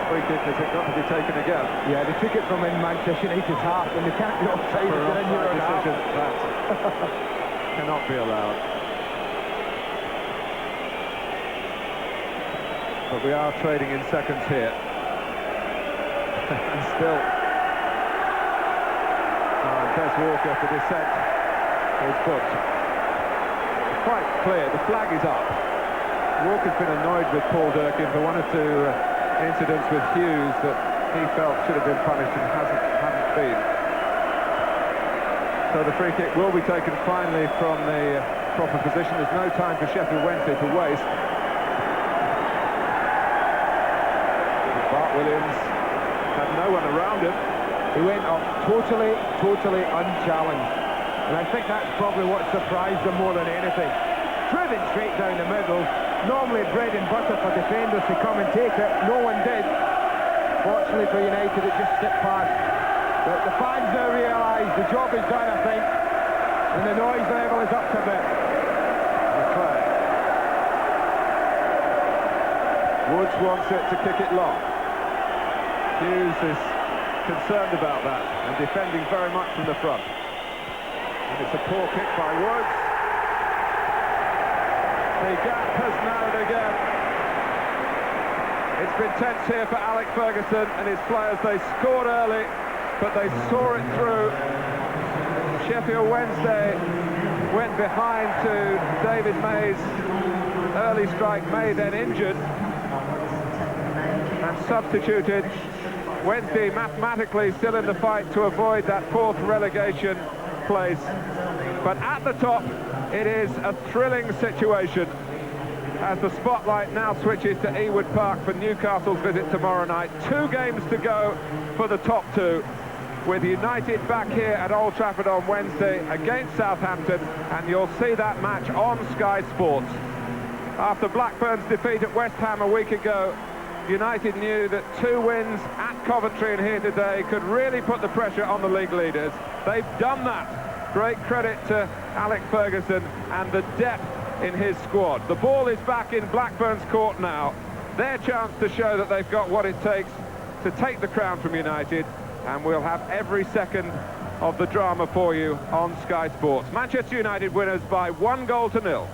Free kick has got to be taken again. Yeah, they took it from in Manchester United's half, and they can't be offside. For an in your offside half. decision, that cannot be allowed. But we are trading in seconds here. And still, Des Walker for dissent is booked. It's quite clear, the flag is up. Walker's been annoyed with Paul Durkin for one or two incidents with Hughes that he felt should have been punished and haven't been. So the free kick will be taken finally from the proper position. There's no time for Sheffield Wednesday to waste. Bart Williams had no one around him. He went up totally unchallenged. And I think that's probably what surprised them more than anything. Driven straight down the middle. Normally bread and butter for defenders to come and take it. No one did. Fortunately for United, it just slipped past. But the fans now realise the job is done, I think. And the noise level is up to a bit. Woods wants it to kick it long. Hughes is concerned about that and defending very much from the front. And it's a poor kick by Woods. The gap has narrowed again. It's been tense here for Alec Ferguson and his players. They scored early, but they saw it through. Sheffield Wednesday went behind to David May's early strike. May then injured and substituted. Wednesday mathematically still in the fight to avoid that fourth relegation place. But at the top, it is a thrilling situation as the spotlight now switches to Ewood Park for Newcastle's visit tomorrow night. 2 games to go for the top 2, with United back here at Old Trafford on Wednesday against Southampton, and you'll see that match on Sky Sports. After Blackburn's defeat at West Ham a week ago, United knew that 2 wins at Coventry and here today could really put the pressure on the league leaders. They've done that. Great credit to Alec Ferguson and the depth in his squad. The ball is back in Blackburn's court now. Their chance to show that they've got what it takes to take the crown from United, and we'll have every second of the drama for you on Sky Sports. Manchester United winners by 1-0.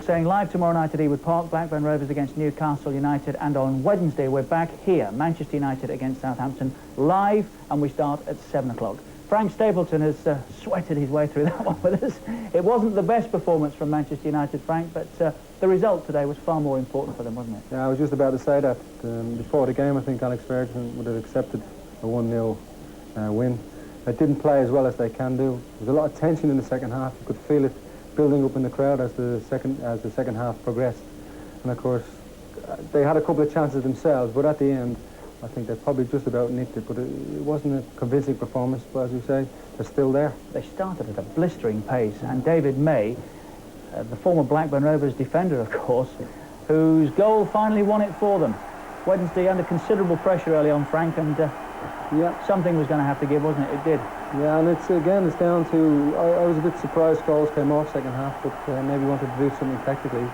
Saying live tomorrow night at Ewood Park, Blackburn Rovers against Newcastle United, and on Wednesday we're back here, Manchester United against Southampton, live, and we start at 7 o'clock. Frank Stapleton has sweated his way through that one with us. It wasn't the best performance from Manchester United, Frank, but the result today was far more important for them, wasn't it? Yeah, I was just about to say that. Before the game, I think Alex Ferguson would have accepted a 1-0 win. They didn't play as well as they can do. There was a lot of tension in the second half. You could feel it building up in the crowd as the second half progressed. And of course, they had a couple of chances themselves, but at the end, I think they probably just about nicked it, but it wasn't a convincing performance. But as you say, they're still there. They started at a blistering pace, and David May, the former Blackburn Rovers defender, of course, whose goal finally won it for them. Wednesday under considerable pressure early on, Frank, and yeah, something was going to have to give, wasn't it? It did. Yeah, and it's down to, I was a bit surprised Scholes came off second half, but maybe wanted to do something tactically.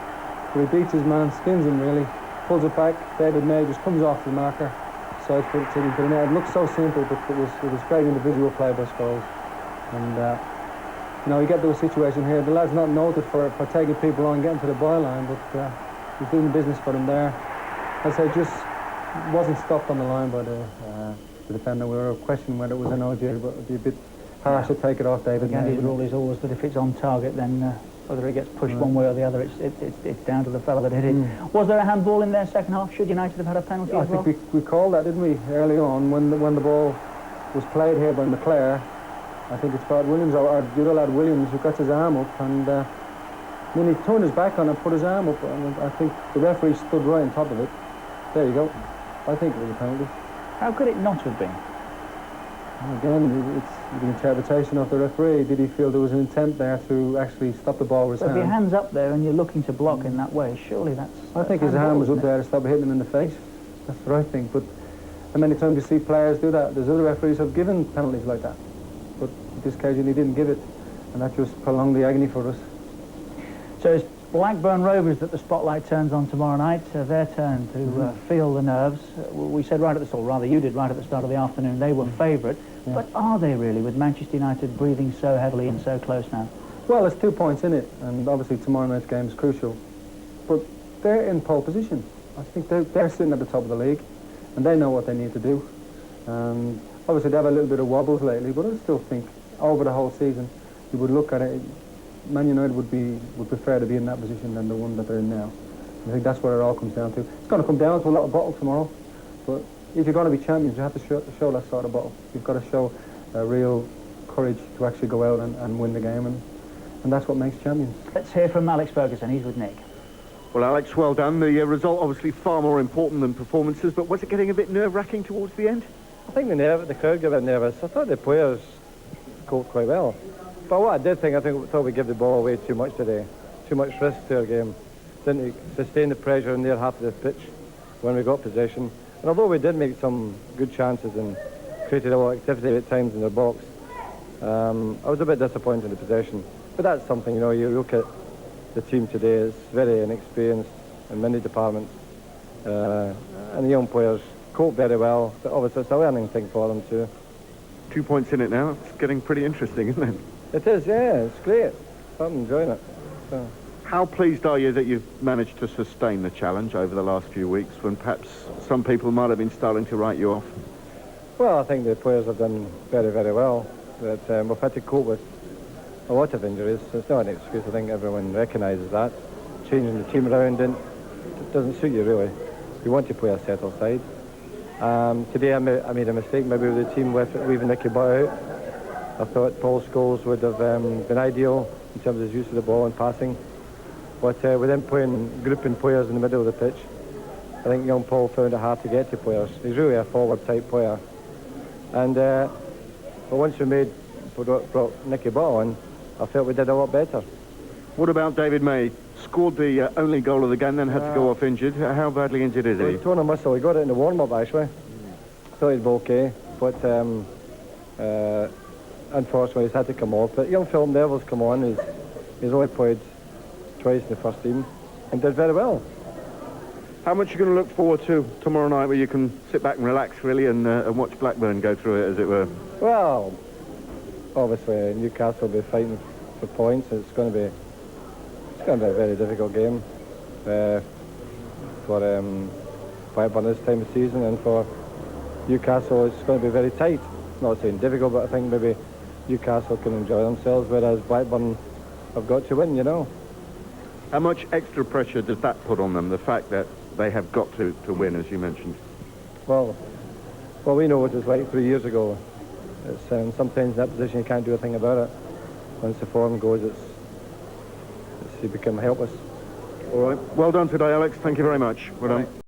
But he beats his man, skins him really, pulls it back. David May just comes off the marker, sides put it to the net. It looked so simple, but it was great individual play by Scholes. And you know, you get to a situation here. The lad's not noted for taking people on, getting to the byline, but he's doing business for them there. As I just wasn't stopped on the line by the defender. We were questioning whether it was an OJ, but it'd be a bit harsh to take it off David. Again, his rule is always that if it's on target, then Whether it gets pushed one way or the other, it's down to the fella that hit it. Was there a handball in their second half? Should United have had a penalty as well? I think we called that, didn't we, early on when the ball was played here by McClare. I think it's Brad Williams or the other lad Williams who got his arm up, and then he turned his back on and put his arm up, and I think the referee stood right on top of it. There you go. I think it was a penalty. How could it not have been? Again, it's the interpretation of the referee. Did he feel there was an intent there to actually stop the ball with his If your hand? hand's up there and you're looking to block in that way, surely that's... I think his hand was up there to stop hitting him in the face. That's what I think. But how many times you see players do that? There's other referees who have given penalties like that. But this occasion he didn't give it, and that just prolonged the agony for us. So it's Blackburn Rovers that the spotlight turns on tomorrow night. Their turn to feel the nerves. We said right at the start, or rather you did right at the start of the afternoon, they were favourite. Yeah. But are they really, with Manchester United breathing so heavily and so close now? Well, there's 2 points in it, and obviously tomorrow night's game is crucial. But they're in pole position. I think they're sitting at the top of the league, and they know what they need to do. Obviously they have a little bit of wobbles lately, but I still think over the whole season you would look at it, Man United would prefer to be in that position than the one that they're in now. I think that's what it all comes down to. It's going to come down to a lot of bottle tomorrow, but if you're going to be champions, you have to show that sort of bottle. You've got to show real courage to actually go out and win the game, and that's what makes champions. Let's hear from Alex Ferguson. He's with Nick. Well, Alex, well done. The result obviously far more important than performances, but was it getting a bit nerve-wracking towards the end? I think the crowd got a bit nervous. I thought the players coped quite well. But what I did think, I thought we gave the ball away too much today. Too much risk to our game. Didn't sustain the pressure in their half of the pitch when we got possession. And although we did make some good chances and created a lot of activity at times in their box, I was a bit disappointed in the possession. But that's something, you know, you look at the team today, it's very inexperienced in many departments. And the young players cope very well, but obviously it's a learning thing for them too. 2 points in it now. It's getting pretty interesting, isn't it? It is, yeah, it's great. I'm enjoying it. So. How pleased are you that you've managed to sustain the challenge over the last few weeks when perhaps some people might have been starting to write you off? Well, I think the players have done very, very well. But we've had to cope with a lot of injuries, so it's not an excuse. I think everyone recognises that. Changing the team around it doesn't suit you, really. You want to play a settled side. Today I made a mistake, maybe with the team with leaving Nicky Butt out. I thought Paul Scholes would have been ideal in terms of his use of the ball and passing. But with him grouping players in the middle of the pitch, I think young Paul found it hard to get to players. He's really a forward-type player. And but once we brought Nicky Butt on, I felt we did a lot better. What about David May? Scored the only goal of the game, then had to go off injured. How badly injured is he? Torn a muscle. He got it in the warm-up, actually. Thought he'd be okay, but unfortunately he's had to come off. But young Philip Neville's come on. He's only played twice in the first team and did very well. How much are you going to look forward to tomorrow night, where you can sit back and relax, really, and watch Blackburn go through it, as it were? Well, obviously Newcastle will be fighting for points. It's going to be a very difficult game for Blackburn this time of season, and for Newcastle it's going to be very tight. Not saying difficult, but I think maybe Newcastle can enjoy themselves, whereas Blackburn have got to win, you know. How much extra pressure does that put on them, the fact that they have got to win, as you mentioned? Well, we know what it was like 3 years ago. It's sometimes in that position you can't do a thing about it. Once the form goes, you become helpless. All right. Well done today, Alex. Thank you very much. Well done.